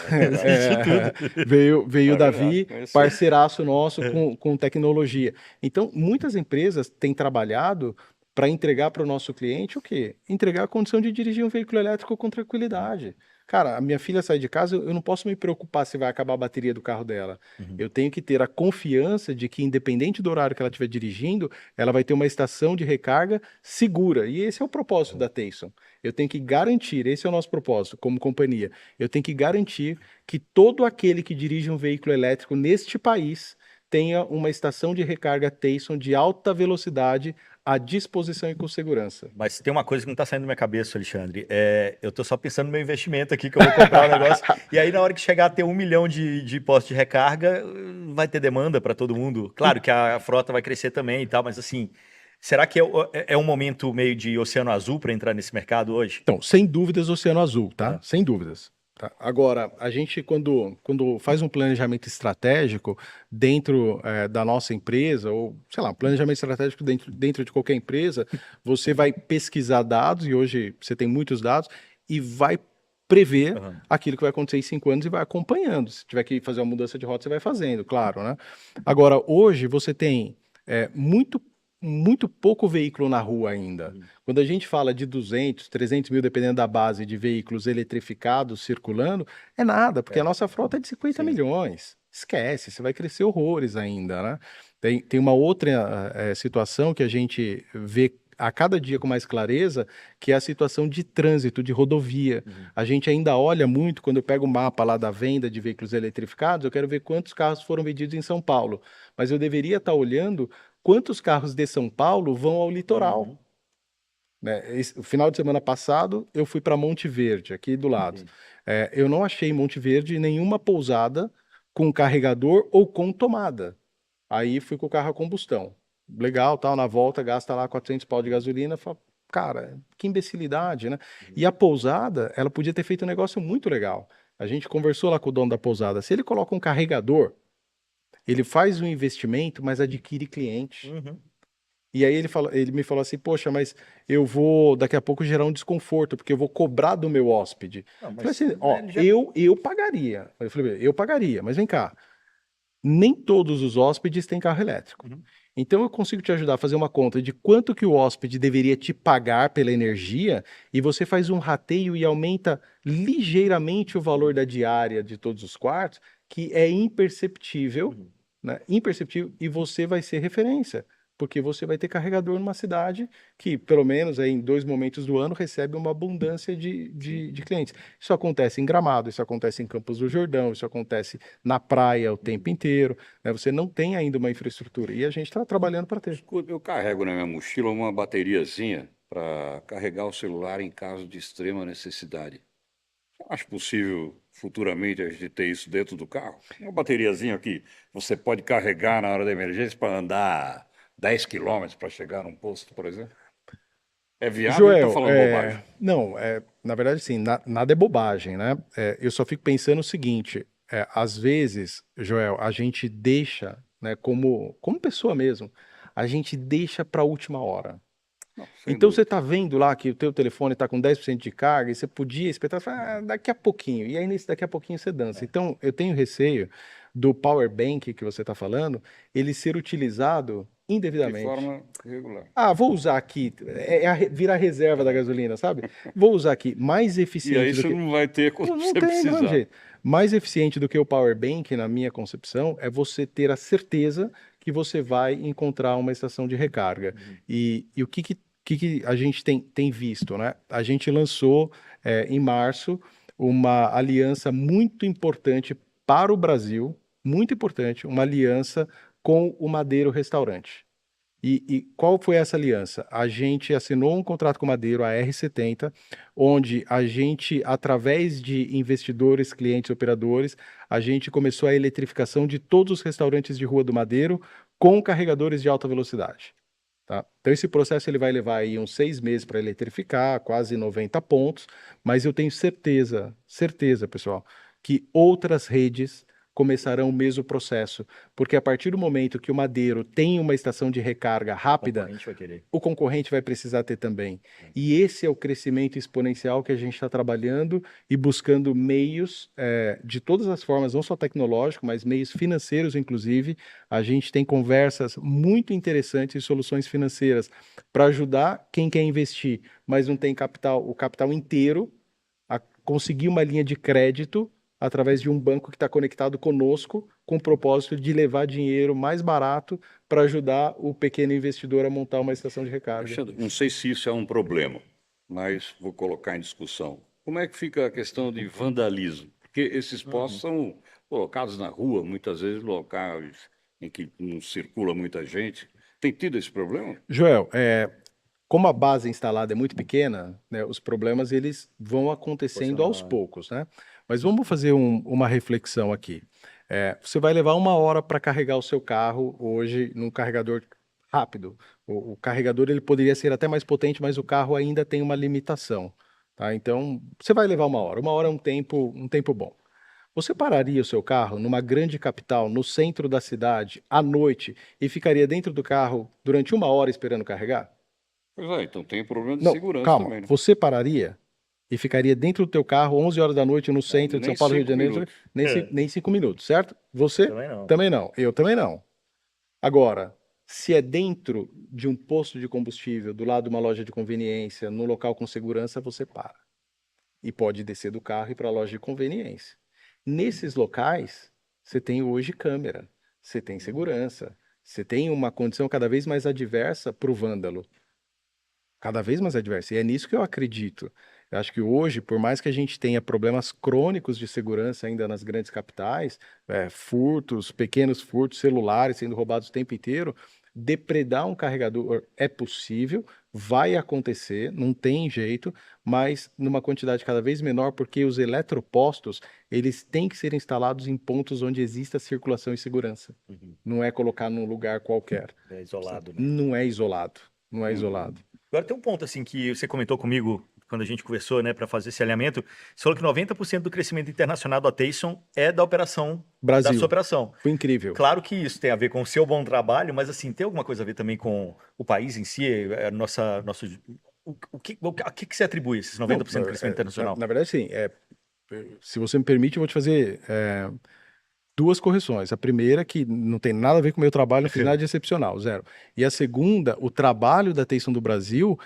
[SPEAKER 3] Veio o Davi, parceiraço nosso com tecnologia. Então, muitas empresas têm trabalhado para entregar para o nosso cliente o quê? Entregar a condição de dirigir um veículo elétrico com tranquilidade. Cara, a minha filha sai de casa, eu não posso me preocupar se vai acabar a bateria do carro dela. Eu tenho que ter a confiança de que, independente do horário que ela estiver dirigindo, ela vai ter uma estação de recarga segura. E esse é o propósito da Tayson. Eu tenho que garantir, esse é o nosso propósito como companhia, eu tenho que garantir que todo aquele que dirige um veículo elétrico neste país tenha uma estação de recarga Tayson de alta velocidade à disposição e com segurança.
[SPEAKER 1] Mas tem uma coisa que não está saindo da minha cabeça, Alexandre. Eu estou só pensando no meu investimento aqui, que eu vou comprar um negócio. E aí, na hora que chegar a ter 1 milhão de postos de recarga, vai ter demanda para todo mundo. Claro que a frota vai crescer também e tal, mas assim, será que é um momento meio de oceano azul para entrar nesse mercado hoje?
[SPEAKER 3] Então, sem dúvidas, oceano azul, tá? Sem dúvidas. Tá? Agora, a gente, quando faz um planejamento estratégico dentro da nossa empresa, ou, sei lá, um planejamento estratégico dentro de qualquer empresa, você vai pesquisar dados, e hoje você tem muitos dados, e vai prever aquilo que vai acontecer em 5 anos e vai acompanhando. Se tiver que fazer uma mudança de rota, você vai fazendo, claro, né? Agora, hoje você tem muito muito pouco veículo na rua ainda. Quando a gente fala de 200, 300 mil, dependendo da base de veículos eletrificados circulando, é nada, porque a nossa frota é de 50 milhões. Esquece, você vai crescer horrores ainda, né? Tem uma outra situação que a gente vê a cada dia com mais clareza, que é a situação de trânsito, de rodovia. A gente ainda olha muito, quando eu pego o mapa lá da venda de veículos eletrificados, eu quero ver quantos carros foram vendidos em São Paulo. Mas eu deveria estar olhando quantos carros de São Paulo vão ao litoral. Né? O final de semana passado, eu fui para Monte Verde, aqui do lado. Eu não achei em Monte Verde nenhuma pousada com carregador ou com tomada. Aí fui com o carro a combustão. Legal, tal, na volta gasta lá 400 pau de gasolina. Fala, cara, que imbecilidade, né? E a pousada, ela podia ter feito um negócio muito legal. A gente conversou lá com o dono da pousada. Se ele coloca um carregador, ele faz um investimento, mas adquire cliente. E aí ele me falou assim, poxa, mas eu vou daqui a pouco gerar um desconforto, porque eu vou cobrar do meu hóspede.
[SPEAKER 1] Não,
[SPEAKER 3] Eu
[SPEAKER 1] mas
[SPEAKER 3] falei assim, ó,
[SPEAKER 1] ele já-
[SPEAKER 3] eu pagaria. Eu falei, eu pagaria, mas vem cá, nem todos os hóspedes têm carro elétrico. Então eu consigo te ajudar a fazer uma conta de quanto que o hóspede deveria te pagar pela energia, e você faz um rateio e aumenta ligeiramente o valor da diária de todos os quartos, que é imperceptível, né? Imperceptível, e você vai ser referência, porque você vai ter carregador numa cidade que, pelo menos aí, em 2 momentos do ano, recebe uma abundância de clientes. Isso acontece em Gramado, isso acontece em Campos do Jordão, isso acontece na praia o tempo inteiro, né? Você não tem ainda uma infraestrutura, e a gente está trabalhando para ter.
[SPEAKER 2] Escuta, eu carrego na minha mochila uma bateriazinha para carregar o celular em caso de extrema necessidade. Acho possível futuramente a gente ter isso dentro do carro? Uma bateriazinha que você pode carregar na hora da emergência para andar 10 quilômetros para chegar num posto, por exemplo? É viável ou está
[SPEAKER 3] Joel,
[SPEAKER 2] falando bobagem?
[SPEAKER 3] não, na verdade, sim, nada é bobagem, né? Eu só fico pensando o seguinte: às vezes, Joel, a gente deixa, né, como pessoa mesmo, a gente deixa para a última hora.
[SPEAKER 2] Não, sem
[SPEAKER 3] Então você
[SPEAKER 2] dúvida.
[SPEAKER 3] está vendo lá que o teu telefone está com 10% de carga e você podia espetar, fala, daqui a pouquinho. E aí nesse daqui a pouquinho você dança. Então eu tenho receio do power bank que você está falando, ele ser utilizado
[SPEAKER 2] De
[SPEAKER 3] indevidamente.
[SPEAKER 2] forma regular.
[SPEAKER 3] Ah, vou usar aqui, vira a reserva da gasolina, sabe? Vou usar aqui, mais
[SPEAKER 2] E aí
[SPEAKER 3] eficiente do
[SPEAKER 2] você
[SPEAKER 3] que...
[SPEAKER 2] não vai ter quando
[SPEAKER 3] Não
[SPEAKER 2] você
[SPEAKER 3] tem, do mesmo
[SPEAKER 2] precisar.
[SPEAKER 3] jeito. Mais eficiente do que o power bank, na minha concepção, é você ter a certeza que você vai encontrar uma estação de recarga. E o que a gente tem visto, né? A gente lançou em março uma aliança muito importante para o Brasil, muito importante, uma aliança com o Madeiro Restaurante. E qual foi essa aliança? A gente assinou um contrato com o Madeiro, a R70, onde a gente, através de investidores, clientes, operadores, a gente começou a eletrificação de todos os restaurantes de Rua do Madeiro com carregadores de alta velocidade. Tá? Então esse processo ele vai levar aí uns 6 meses para eletrificar, quase 90 pontos, mas eu tenho certeza, pessoal, que outras redes começarão o mesmo processo, porque a partir do momento que o Madeiro tem uma estação de recarga
[SPEAKER 1] O
[SPEAKER 3] rápida,
[SPEAKER 1] concorrente vai querer.
[SPEAKER 3] o concorrente vai precisar ter também. E esse é o crescimento exponencial que a gente está trabalhando e buscando meios de todas as formas, não só tecnológico, mas meios financeiros, inclusive. A gente tem conversas muito interessantes e soluções financeiras para ajudar quem quer investir, mas não tem capital, o capital inteiro, a conseguir uma linha de crédito através de um banco que está conectado conosco, com o propósito de levar dinheiro mais barato para ajudar o pequeno investidor a montar uma estação de recarga.
[SPEAKER 2] Alexandre, não sei se isso é um problema, mas vou colocar em discussão. Como é que fica a questão de vandalismo? Porque esses postos são colocados na rua, muitas vezes locais em que não circula muita gente. Tem tido esse problema?
[SPEAKER 3] Joel, como a base instalada é muito pequena, né, os problemas eles vão acontecendo aos poucos, né? Mas vamos fazer uma reflexão aqui. Você vai levar 1 hora para carregar o seu carro hoje num carregador rápido. O carregador ele poderia ser até mais potente, mas o carro ainda tem uma limitação, tá? Então você vai levar 1 hora. 1 hora é um tempo bom. Você pararia o seu carro numa grande capital, no centro da cidade, à noite, e ficaria dentro do carro durante 1 hora esperando carregar?
[SPEAKER 2] Pois é, então tem problema de
[SPEAKER 3] Não,
[SPEAKER 2] segurança
[SPEAKER 3] calma.
[SPEAKER 2] também, né?
[SPEAKER 3] Você pararia e ficaria dentro do teu carro 11 horas da noite no centro de
[SPEAKER 2] Nem
[SPEAKER 3] São Paulo, Rio de
[SPEAKER 2] 5
[SPEAKER 3] Janeiro,
[SPEAKER 2] minutos.
[SPEAKER 3] nem 5 minutos, certo? Você?
[SPEAKER 1] Também não.
[SPEAKER 3] Também não. Eu também não. Agora, Se é dentro de um posto de combustível, do lado de uma loja de conveniência, num local com segurança, você para. E pode descer do carro e ir para a loja de conveniência. Nesses locais, você tem hoje câmera, você tem segurança, você tem uma condição cada vez mais adversa para o vândalo. Cada vez mais adversa. E é nisso que eu acredito. Eu acho que hoje, por mais que a gente tenha problemas crônicos de segurança ainda nas grandes capitais, furtos, pequenos furtos, celulares sendo roubados o tempo inteiro, depredar um carregador é possível, vai acontecer, não tem jeito, mas numa quantidade cada vez menor, porque os eletropostos, eles têm que ser instalados em pontos onde exista circulação e segurança.
[SPEAKER 1] Uhum.
[SPEAKER 3] Não é colocar num lugar qualquer.
[SPEAKER 1] É isolado, né?
[SPEAKER 3] Não é isolado. Não é
[SPEAKER 2] Uhum.
[SPEAKER 3] isolado.
[SPEAKER 1] Agora tem um ponto assim que você comentou comigo quando a gente conversou, né, para fazer esse alinhamento. Você falou que 90% do crescimento internacional da Tayson é da operação, da
[SPEAKER 3] Brasil.
[SPEAKER 1] sua operação.
[SPEAKER 3] Foi incrível.
[SPEAKER 1] Claro que isso tem a ver com o seu bom trabalho, mas assim, tem alguma coisa a ver também com o país em si, a que você atribui esses 90% do crescimento internacional?
[SPEAKER 3] Na verdade, sim. Se você me permite, eu vou te fazer duas correções. A primeira, que não tem nada a ver com o meu trabalho, não fiz nada de excepcional, zero. E a segunda, o trabalho da Tayson do Brasil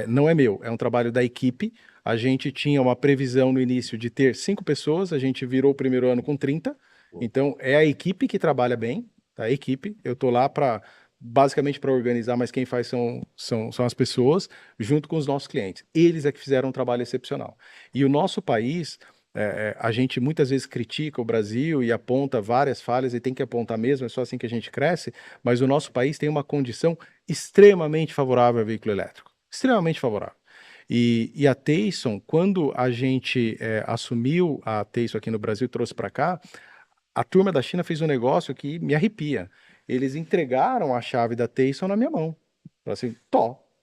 [SPEAKER 3] não é meu, é um trabalho da equipe. A gente tinha uma previsão no início de ter 5 pessoas, a gente virou o primeiro ano com 30. Então, é a equipe que trabalha bem, tá? A equipe. Eu estou lá basicamente para organizar, mas quem faz são as pessoas, junto com os nossos clientes. Eles é que fizeram um trabalho excepcional. E o nosso país, a gente muitas vezes critica o Brasil e aponta várias falhas, e tem que apontar mesmo, é só assim que a gente cresce, mas o nosso país tem uma condição extremamente favorável ao veículo elétrico. Extremamente favorável. E a Tayson, quando a gente assumiu a Tayson aqui no Brasil e trouxe para cá, a turma da China fez um negócio que me arrepia. Eles entregaram a chave da Tayson na minha mão. Falaram assim,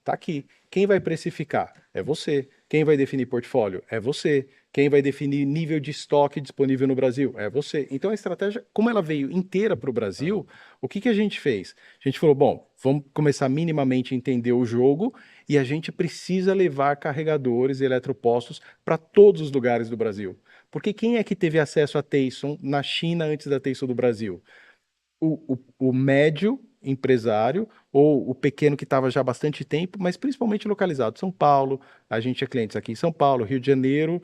[SPEAKER 3] tá aqui. Quem vai precificar? É você. Quem vai definir portfólio? É você. Quem vai definir nível de estoque disponível no Brasil? É você. Então a estratégia, como ela veio inteira para o Brasil, o que a gente fez? A gente falou, bom, vamos começar minimamente a entender o jogo e a gente precisa levar carregadores e eletropostos para todos os lugares do Brasil. Porque quem é que teve acesso à Tayson na China antes da Tayson do Brasil? O médio empresário ou o pequeno que estava já há bastante tempo, mas principalmente localizado. São Paulo, a gente tinha clientes aqui em São Paulo, Rio de Janeiro,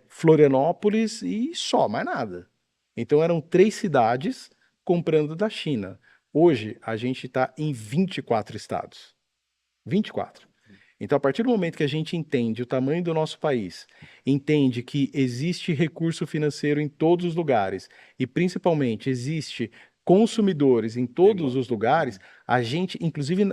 [SPEAKER 3] Florianópolis e só, mais nada. Então eram 3 cidades comprando da China. Hoje a gente está em 24 estados. 24. Então, a partir do momento que a gente entende o tamanho do nosso país, entende que existe recurso financeiro em todos os lugares e, principalmente, existe consumidores em todos os lugares, a gente, inclusive,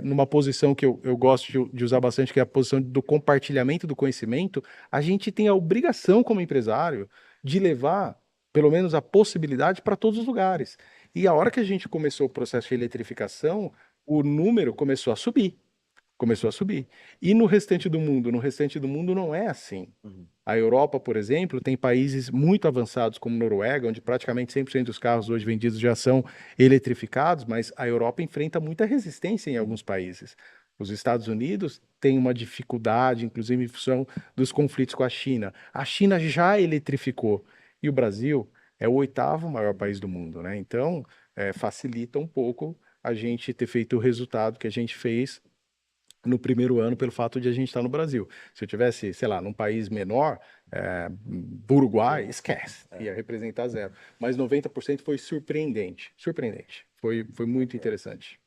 [SPEAKER 3] numa posição que eu gosto de usar bastante, que é a posição do compartilhamento do conhecimento, a gente tem a obrigação, como empresário, de levar, pelo menos, a possibilidade para todos os lugares. E a hora que a gente começou o processo de eletrificação, o número começou a subir. Começou a subir. E no restante do mundo? No restante do mundo não é assim. A Europa, por exemplo, tem países muito avançados como Noruega, onde praticamente 100% dos carros hoje vendidos já são eletrificados, mas a Europa enfrenta muita resistência em alguns países. Os Estados Unidos têm uma dificuldade, inclusive em função dos conflitos com a China. A China já eletrificou e o Brasil é o 8º maior país do mundo, né? Então, facilita um pouco a gente ter feito o resultado que a gente fez no primeiro ano pelo fato de a gente estar no Brasil. Se eu tivesse, sei lá, num país menor, Uruguai, esquece, ia representar zero. Mas 90% foi surpreendente, surpreendente. Foi muito interessante.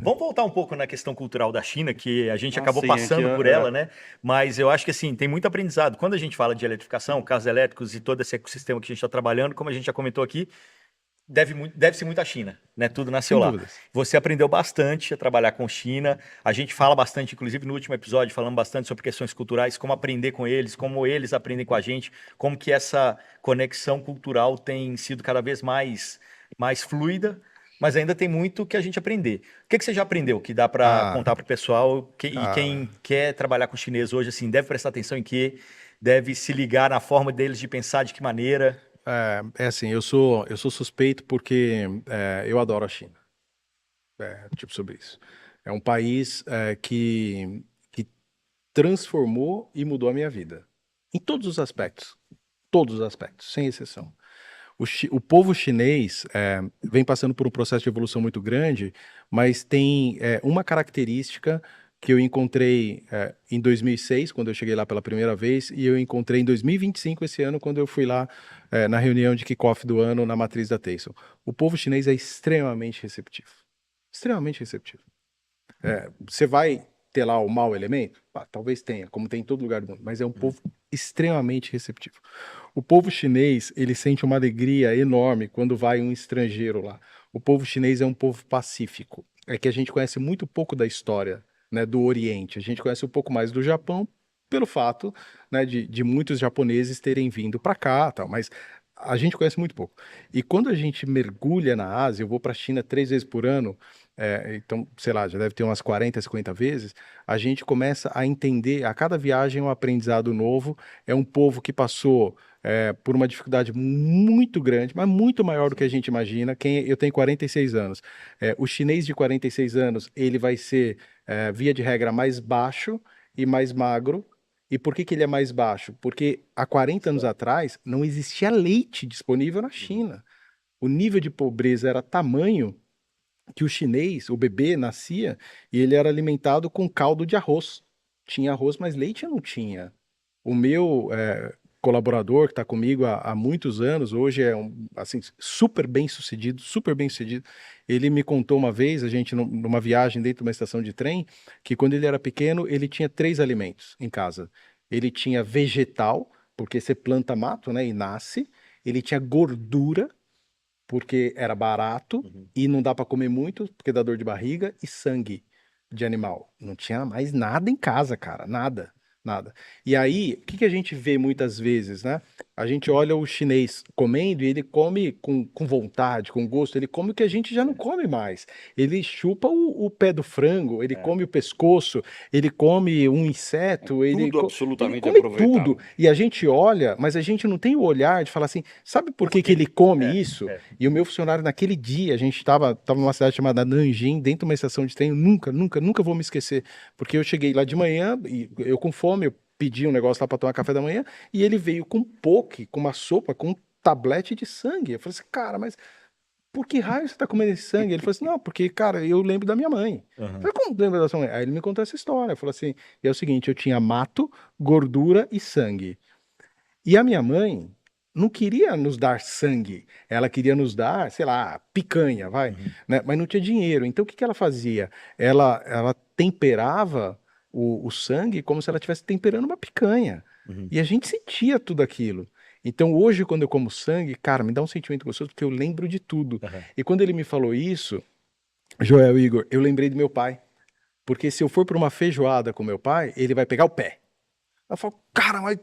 [SPEAKER 1] Vamos voltar um pouco na questão cultural da China, que a gente acabou
[SPEAKER 2] sim,
[SPEAKER 1] passando
[SPEAKER 2] aqui,
[SPEAKER 1] por ela, né? Mas eu acho que assim, tem muito aprendizado. Quando a gente fala de eletrificação, carros elétricos e todo esse ecossistema que a gente está trabalhando, como a gente já comentou aqui, deve-se muito à China, né? Tudo nasceu
[SPEAKER 3] Sem
[SPEAKER 1] lá.
[SPEAKER 3] dúvidas.
[SPEAKER 1] Você aprendeu bastante a trabalhar com China. A gente fala bastante, inclusive no último episódio, falamos bastante sobre questões culturais, como aprender com eles, como eles aprendem com a gente, como que essa conexão cultural tem sido cada vez mais fluida, mas ainda tem muito que a gente aprender. O que você já aprendeu que dá para contar para o pessoal? E quem quer trabalhar com chinês hoje, assim, deve prestar atenção em quê? Deve se ligar na forma deles de pensar, de que maneira?
[SPEAKER 3] Assim, eu sou suspeito porque eu adoro a China. Tipo sobre isso. É um país que transformou e mudou a minha vida. Em todos os aspectos, sem exceção. O povo chinês vem passando por um processo de evolução muito grande, mas tem uma característica que eu encontrei em 2006, quando eu cheguei lá pela primeira vez, e eu encontrei em 2025, esse ano, quando eu fui lá na reunião de kickoff do ano na matriz da Tayson. O povo chinês é extremamente receptivo. Extremamente receptivo. Você vai ter lá o mau elemento? Talvez tenha, como tem em todo lugar do mundo, mas é um povo extremamente receptivo. O povo chinês, ele sente uma alegria enorme quando vai um estrangeiro lá. O povo chinês é um povo pacífico. É que a gente conhece muito pouco da história, né, do Oriente. A gente conhece um pouco mais do Japão pelo fato, né, de muitos japoneses terem vindo para cá, tal, mas a gente conhece muito pouco. E quando a gente mergulha na Ásia, eu vou para a China 3 vezes por ano, então, sei lá, já deve ter umas 40, 50 vezes, a gente começa a entender, a cada viagem um aprendizado novo, é um povo que passou por uma dificuldade muito grande, mas muito maior do que a gente imagina. Eu tenho 46 anos. O chinês de 46 anos, ele vai ser, via de regra, mais baixo e mais magro. E por que que ele é mais baixo? Porque há 40 anos atrás não existia leite disponível na China. O nível de pobreza era tamanho que o chinês, o bebê, nascia e ele era alimentado com caldo de arroz. Tinha arroz, mas leite não tinha. O meu colaborador que está comigo há muitos anos, hoje é assim, super bem sucedido, super bem sucedido. Ele me contou uma vez, a gente numa viagem dentro de uma estação de trem, que quando ele era pequeno, ele tinha 3 alimentos em casa. Ele tinha vegetal, porque você planta mato, né, e nasce. Ele tinha gordura, porque era barato e não dá para comer muito, porque dá dor de barriga, e sangue de animal. Não tinha mais nada em casa, cara, nada, nada. E aí, o que que a gente vê muitas vezes, né? A gente olha o chinês comendo e ele come com vontade, com gosto, ele come o que a gente já não come mais. Ele chupa o pé do frango, ele come o pescoço, ele come um inseto, ele
[SPEAKER 2] Tudo absolutamente
[SPEAKER 3] come
[SPEAKER 2] aproveitável.
[SPEAKER 3] tudo. E a gente olha, mas a gente não tem o olhar de falar assim, sabe por que que ele come isso? E o meu funcionário, naquele dia, a gente estava numa cidade chamada Nanjing, dentro de uma estação de trem, eu nunca vou me esquecer, porque eu cheguei lá de manhã, e eu com fome, eu pedi um negócio lá para tomar café da manhã, e ele veio com poke, com uma sopa, com um tablete de sangue. Eu falei assim, cara, mas por que raio você tá comendo esse sangue? Ele falou assim, não, porque, cara, eu lembro da minha mãe. Eu falei, como lembra da sua mãe? Aí ele me contou essa história, falou assim, é o seguinte, eu tinha mato, gordura e sangue. E a minha mãe não queria nos dar sangue, ela queria nos dar, sei lá, picanha, vai, né? Mas não tinha dinheiro. Então o que que ela fazia? Ela temperava o sangue como se ela estivesse temperando uma picanha. E a gente sentia tudo aquilo. Então hoje, quando eu como sangue, cara, me dá um sentimento gostoso porque eu lembro de tudo. E quando ele me falou isso, Joel, Igor, eu lembrei do meu pai. Porque se eu for para uma feijoada com meu pai, ele vai pegar o pé. Eu falo, cara, mas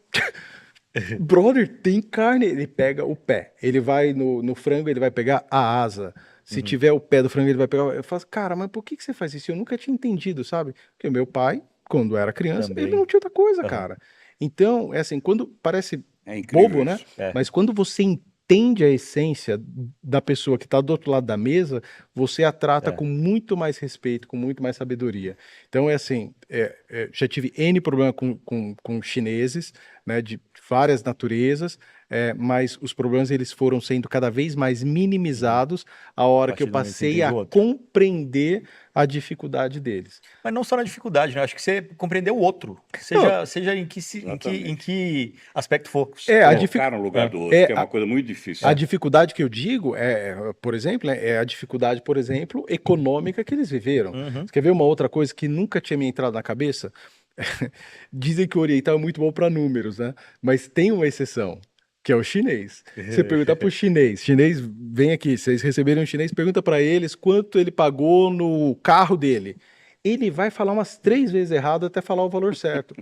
[SPEAKER 3] brother, tem carne. Ele pega o pé. Ele vai no frango, ele vai pegar a asa. Se tiver o pé do frango, ele vai pegar. Eu falo, cara, mas por que que você faz isso? Eu nunca tinha entendido, sabe? Porque meu pai, quando era criança, ele
[SPEAKER 1] Também.
[SPEAKER 3] não tinha outra coisa, cara. Então, é assim, quando parece
[SPEAKER 2] É incrível
[SPEAKER 3] bobo, né?
[SPEAKER 2] isso.
[SPEAKER 3] Mas quando você entende a essência da pessoa que está do outro lado da mesa, você a trata com muito mais respeito, com muito mais sabedoria. Então, é assim, já tive N problema com chineses, né, de várias naturezas, mas os problemas eles foram sendo cada vez mais minimizados a hora
[SPEAKER 1] A
[SPEAKER 3] que eu
[SPEAKER 1] partir do momento que você
[SPEAKER 3] passei a
[SPEAKER 1] entende o outro.
[SPEAKER 3] compreender a dificuldade deles.
[SPEAKER 1] Mas não só na dificuldade, né? Acho que você compreendeu o outro. Seja em que aspecto for.
[SPEAKER 3] A
[SPEAKER 2] Colocar no lugar do outro, que é uma coisa muito difícil.
[SPEAKER 3] A dificuldade que eu digo por exemplo, é a dificuldade, por exemplo, econômica que eles viveram. Você quer ver uma outra coisa que nunca tinha me entrado na cabeça? Dizem que o oriental é muito bom para números, né? Mas tem uma exceção, que é o chinês. Você perguntar para o chinês, vem aqui, vocês receberam um chinês, pergunta para eles quanto ele pagou no carro dele. Ele vai falar umas 3 vezes errado até falar o valor certo.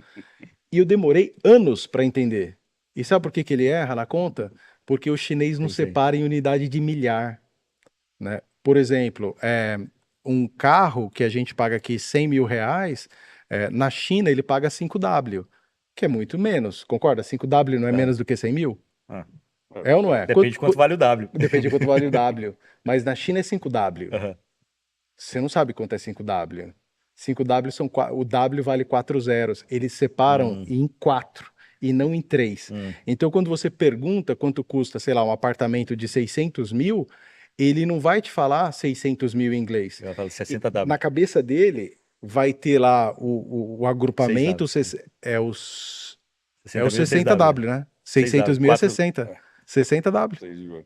[SPEAKER 3] E eu demorei anos para entender. E sabe por que que ele erra na conta? Porque o chinês não separa em unidade de milhar, né? Por exemplo, um carro que a gente paga aqui 100 mil reais, na China ele paga 5W, que é muito menos, concorda? 5W não é menos do que 100 mil?
[SPEAKER 1] Ah.
[SPEAKER 3] É ou não é?
[SPEAKER 1] Depende de quanto vale o W.
[SPEAKER 3] Depende de quanto vale o W. Mas na China é 5W.
[SPEAKER 1] Aham.
[SPEAKER 3] Você não sabe quanto é 5W. 5W o W vale 4 zeros. Eles separam em 4. e não em 3. Então, quando você pergunta quanto custa, sei lá, um apartamento de 600 mil, ele não vai te falar 600 mil em inglês.
[SPEAKER 1] Eu falo
[SPEAKER 3] E
[SPEAKER 1] 60W.
[SPEAKER 3] na cabeça dele, vai ter lá o agrupamento,
[SPEAKER 1] 6W.
[SPEAKER 3] é os
[SPEAKER 1] 60
[SPEAKER 3] 60W, né? 600 mil é
[SPEAKER 1] 4.
[SPEAKER 3] 60. 60W.
[SPEAKER 2] 6,8.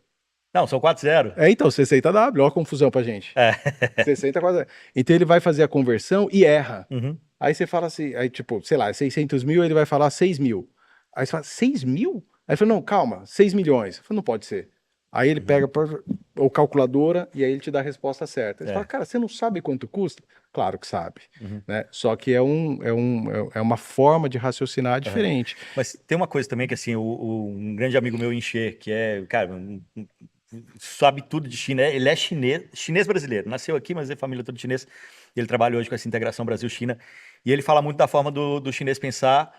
[SPEAKER 1] Não, são 4-0.
[SPEAKER 3] Então, 60W, olha a confusão pra gente.
[SPEAKER 1] É.
[SPEAKER 3] 60 quase. Então ele vai fazer a conversão e erra.
[SPEAKER 1] Uhum.
[SPEAKER 3] Aí você fala assim, aí tipo, sei lá, 600 mil, ele vai falar 6 mil. Aí você fala, 6 mil? Aí ele fala, não, calma, 6 milhões. Eu falo, não pode ser. Aí ele pega o calculadora e aí ele te dá a resposta certa. Aí você fala, cara, você não sabe quanto custa? Claro que sabe, né? Só que é uma forma de raciocinar diferente.
[SPEAKER 1] Mas tem uma coisa também que, assim, um grande amigo meu, Encher, que é, cara, sabe tudo de China. Ele é chinês brasileiro. Nasceu aqui, mas é família toda chinesa. E ele trabalha hoje com essa integração Brasil-China. E ele fala muito da forma do chinês pensar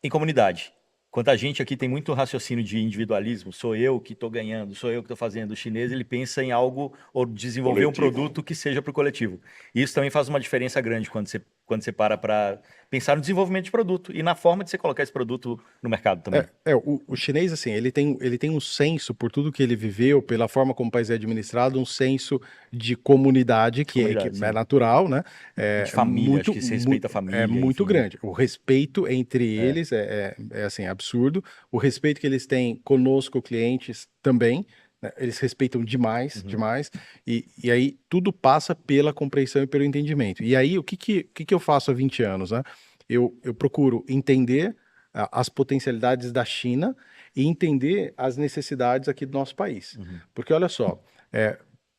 [SPEAKER 1] em comunidade. Enquanto a gente aqui tem muito raciocínio de individualismo, sou eu que estou ganhando, sou eu que estou fazendo. O chinês, ele pensa em algo ou desenvolver um
[SPEAKER 2] Coletivo.
[SPEAKER 1] produto que seja para o coletivo. E isso também faz uma diferença grande quando você para pensar no desenvolvimento de produto e na forma de você colocar esse produto no mercado também.
[SPEAKER 3] O chinês, assim, ele tem um senso, por tudo que ele viveu, pela forma como o país é administrado, um senso de comunidade, que
[SPEAKER 1] Comunidade, sim.
[SPEAKER 3] é natural, né?
[SPEAKER 1] De família, acho que se respeita a família,
[SPEAKER 3] É muito
[SPEAKER 1] enfim, né?
[SPEAKER 3] grande. O respeito entre eles é assim, absurdo. O respeito que eles têm conosco, clientes, também, né? Eles respeitam demais, demais. E aí tudo passa pela compreensão e pelo entendimento. E aí, o que eu faço há 20 anos, né? Eu procuro entender as potencialidades da China e entender as necessidades aqui do nosso país. Porque olha só,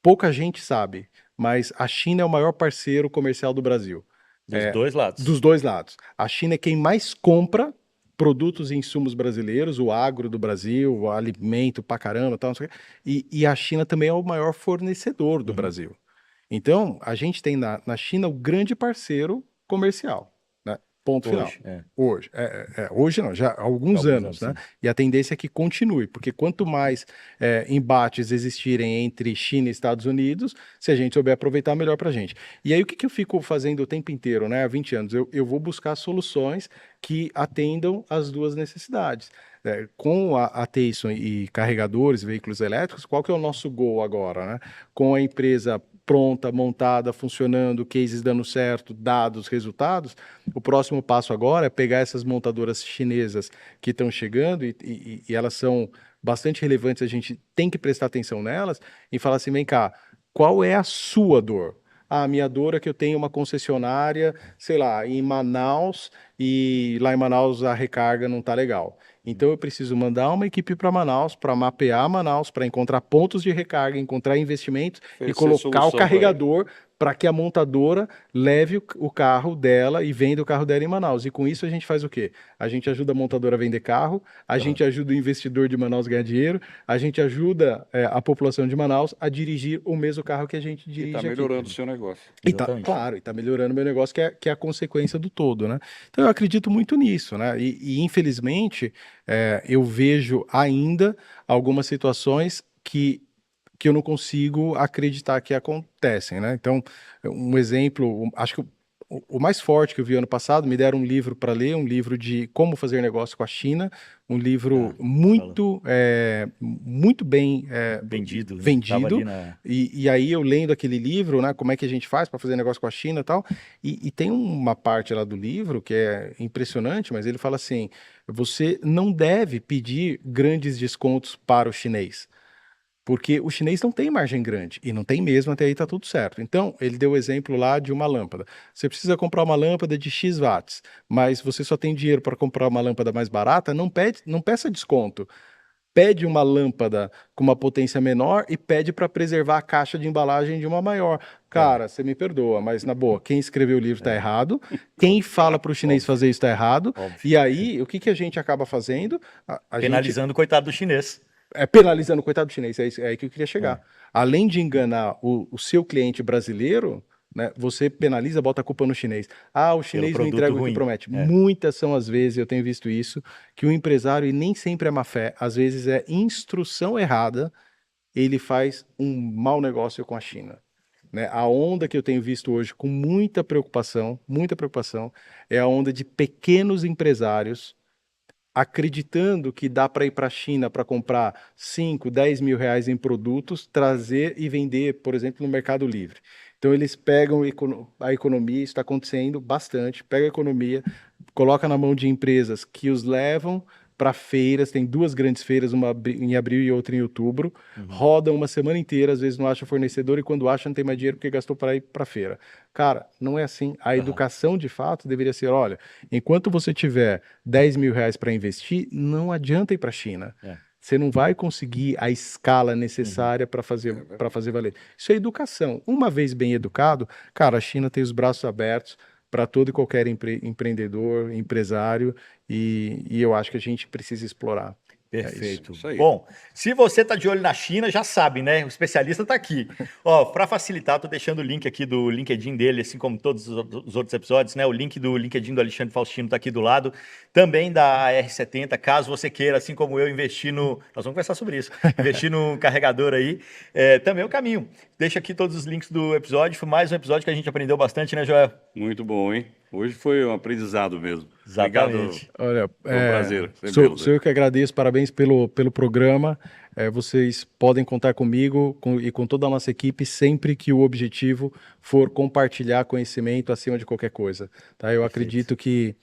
[SPEAKER 3] pouca gente sabe, mas a China é o maior parceiro comercial do Brasil.
[SPEAKER 1] Dos dois lados.
[SPEAKER 3] Dos dois lados. A China é quem mais compra produtos e insumos brasileiros, o agro do Brasil, o alimento pra caramba, tal, não sei o quê. E a China também é o maior fornecedor do Brasil. Então, a gente tem na China o grande parceiro comercial, né? Ponto final.
[SPEAKER 1] Hoje,
[SPEAKER 3] Hoje. Hoje não, já há alguns anos, né?
[SPEAKER 1] sim.
[SPEAKER 3] E a tendência é que continue, porque quanto mais embates existirem entre China e Estados Unidos, se a gente souber aproveitar, melhor para a gente. E aí, o que eu fico fazendo o tempo inteiro, né? Há 20 anos, eu vou buscar soluções que atendam as duas necessidades. Com a Tayson e carregadores, veículos elétricos, qual que é o nosso goal agora, né? Com a empresa pronta, montada, funcionando, cases dando certo, dados, resultados, o próximo passo agora é pegar essas montadoras chinesas que estão chegando e elas são bastante relevantes, a gente tem que prestar atenção nelas e falar assim, vem cá, qual é a sua dor? A minha dor é que eu tenho uma concessionária, sei lá, em Manaus, e lá em Manaus a recarga não está legal. Então eu preciso mandar uma equipe para Manaus, para mapear Manaus, para encontrar pontos de recarga, encontrar investimentos e colocar o carregador para que a montadora leve o carro dela e venda o carro dela em Manaus. E com isso a gente faz o quê? A gente ajuda a montadora a vender carro, a gente ajuda o investidor de Manaus a ganhar dinheiro, a gente ajuda a população de Manaus a dirigir o mesmo carro que a gente dirige
[SPEAKER 2] Está
[SPEAKER 3] aqui.
[SPEAKER 2] melhorando o seu negócio.
[SPEAKER 3] Claro, e está melhorando o meu negócio, que é a consequência do todo, né? Então eu acredito muito nisso, né? E infelizmente eu vejo ainda algumas situações que eu não consigo acreditar que acontecem, né? Então, um exemplo, acho que o mais forte que eu vi ano passado, me deram um livro para ler, um livro de como fazer negócio com a China, um livro muito bem
[SPEAKER 1] vendido.
[SPEAKER 3] vendido. E aí eu lendo aquele livro, né, como é que a gente faz para fazer negócio com a China e tal, e tem uma parte lá do livro que é impressionante, mas ele fala assim, você não deve pedir grandes descontos para o chinês. Porque o chinês não tem margem grande, e não tem mesmo, até aí está tudo certo. Então, ele deu o exemplo lá de uma lâmpada. Você precisa comprar uma lâmpada de X watts, mas você só tem dinheiro para comprar uma lâmpada mais barata, não peça desconto. Pede uma lâmpada com uma potência menor e pede para preservar a caixa de embalagem de uma maior. Cara, você me perdoa, mas na boa, quem escreveu o livro está errado, quem fala para o chinês fazer isso está errado, e aí, o que a gente acaba fazendo?
[SPEAKER 1] Penalizando o coitado do chinês.
[SPEAKER 3] Penalizando o coitado do chinês, é aí que eu queria chegar. Além de enganar o seu cliente brasileiro, né, você penaliza, bota a culpa no chinês. O chinês não entrega o que promete. Muitas são as vezes, eu tenho visto isso, que o empresário, e nem sempre é má fé, às vezes é instrução errada, ele faz um mau negócio com a China. Né? A onda que eu tenho visto hoje com muita preocupação, é a onda de pequenos empresários acreditando que dá para ir para a China para comprar 5, 10 mil reais em produtos, trazer e vender, por exemplo, no Mercado Livre. Então eles pegam a economia, isso está acontecendo bastante, pega a economia, coloca na mão de empresas que os levam para feiras, tem 2 grandes feiras, uma em abril e outra em outubro, rodam uma semana inteira, às vezes não acha fornecedor e quando acha não tem mais dinheiro porque gastou para ir para a feira. Cara, não é assim. A educação de fato deveria ser, olha, enquanto você tiver 10 mil reais para investir, não adianta ir para a China. Você não vai conseguir a escala necessária para fazer valer. Isso é educação. Uma vez bem educado, cara, a China tem os braços abertos para todo e qualquer empreendedor, empresário, e eu acho que a gente precisa explorar.
[SPEAKER 1] Perfeito.
[SPEAKER 2] Isso aí.
[SPEAKER 1] Bom, se você tá de olho na China, já sabe, né? O especialista tá aqui. Ó, para facilitar, tô deixando o link aqui do LinkedIn dele, assim como todos os outros episódios, né? O link do LinkedIn do Alexandre Faustino tá aqui do lado. Também da AR70, caso você queira, assim como eu, investir no... Nós vamos conversar sobre isso. Investir no carregador aí. Também é o caminho. Deixa aqui todos os links do episódio. Foi mais um episódio que a gente aprendeu bastante, né, Joel?
[SPEAKER 2] Muito bom, hein? Hoje foi um aprendizado mesmo.
[SPEAKER 1] Exatamente.
[SPEAKER 3] Olha,
[SPEAKER 2] Foi um prazer.
[SPEAKER 3] sou eu que agradeço, parabéns pelo programa. Vocês podem contar comigo e com toda a nossa equipe sempre que o objetivo for compartilhar conhecimento acima de qualquer coisa. Tá? Eu acredito que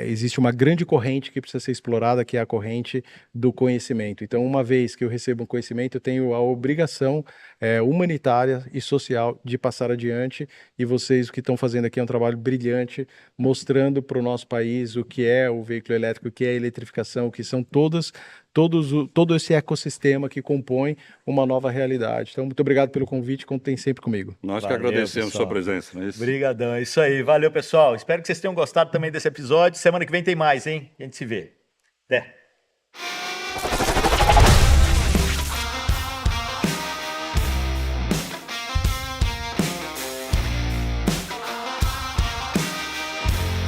[SPEAKER 3] existe uma grande corrente que precisa ser explorada, que é a corrente do conhecimento. Então, uma vez que eu recebo um conhecimento, eu tenho a obrigação humanitária e social de passar adiante. E vocês, o que estão fazendo aqui é um trabalho brilhante, mostrando para o nosso país o que é o veículo elétrico, o que é a eletrificação, o que são todo esse ecossistema que compõe uma nova realidade. Então, muito obrigado pelo convite, contem sempre comigo.
[SPEAKER 2] Nós que
[SPEAKER 1] Valeu,
[SPEAKER 2] agradecemos
[SPEAKER 1] pessoal.
[SPEAKER 2] sua presença, não é isso?
[SPEAKER 1] Obrigadão, é isso aí. Valeu, pessoal. Espero que vocês tenham gostado também desse episódio. Semana que vem tem mais, hein? A gente se vê. Até.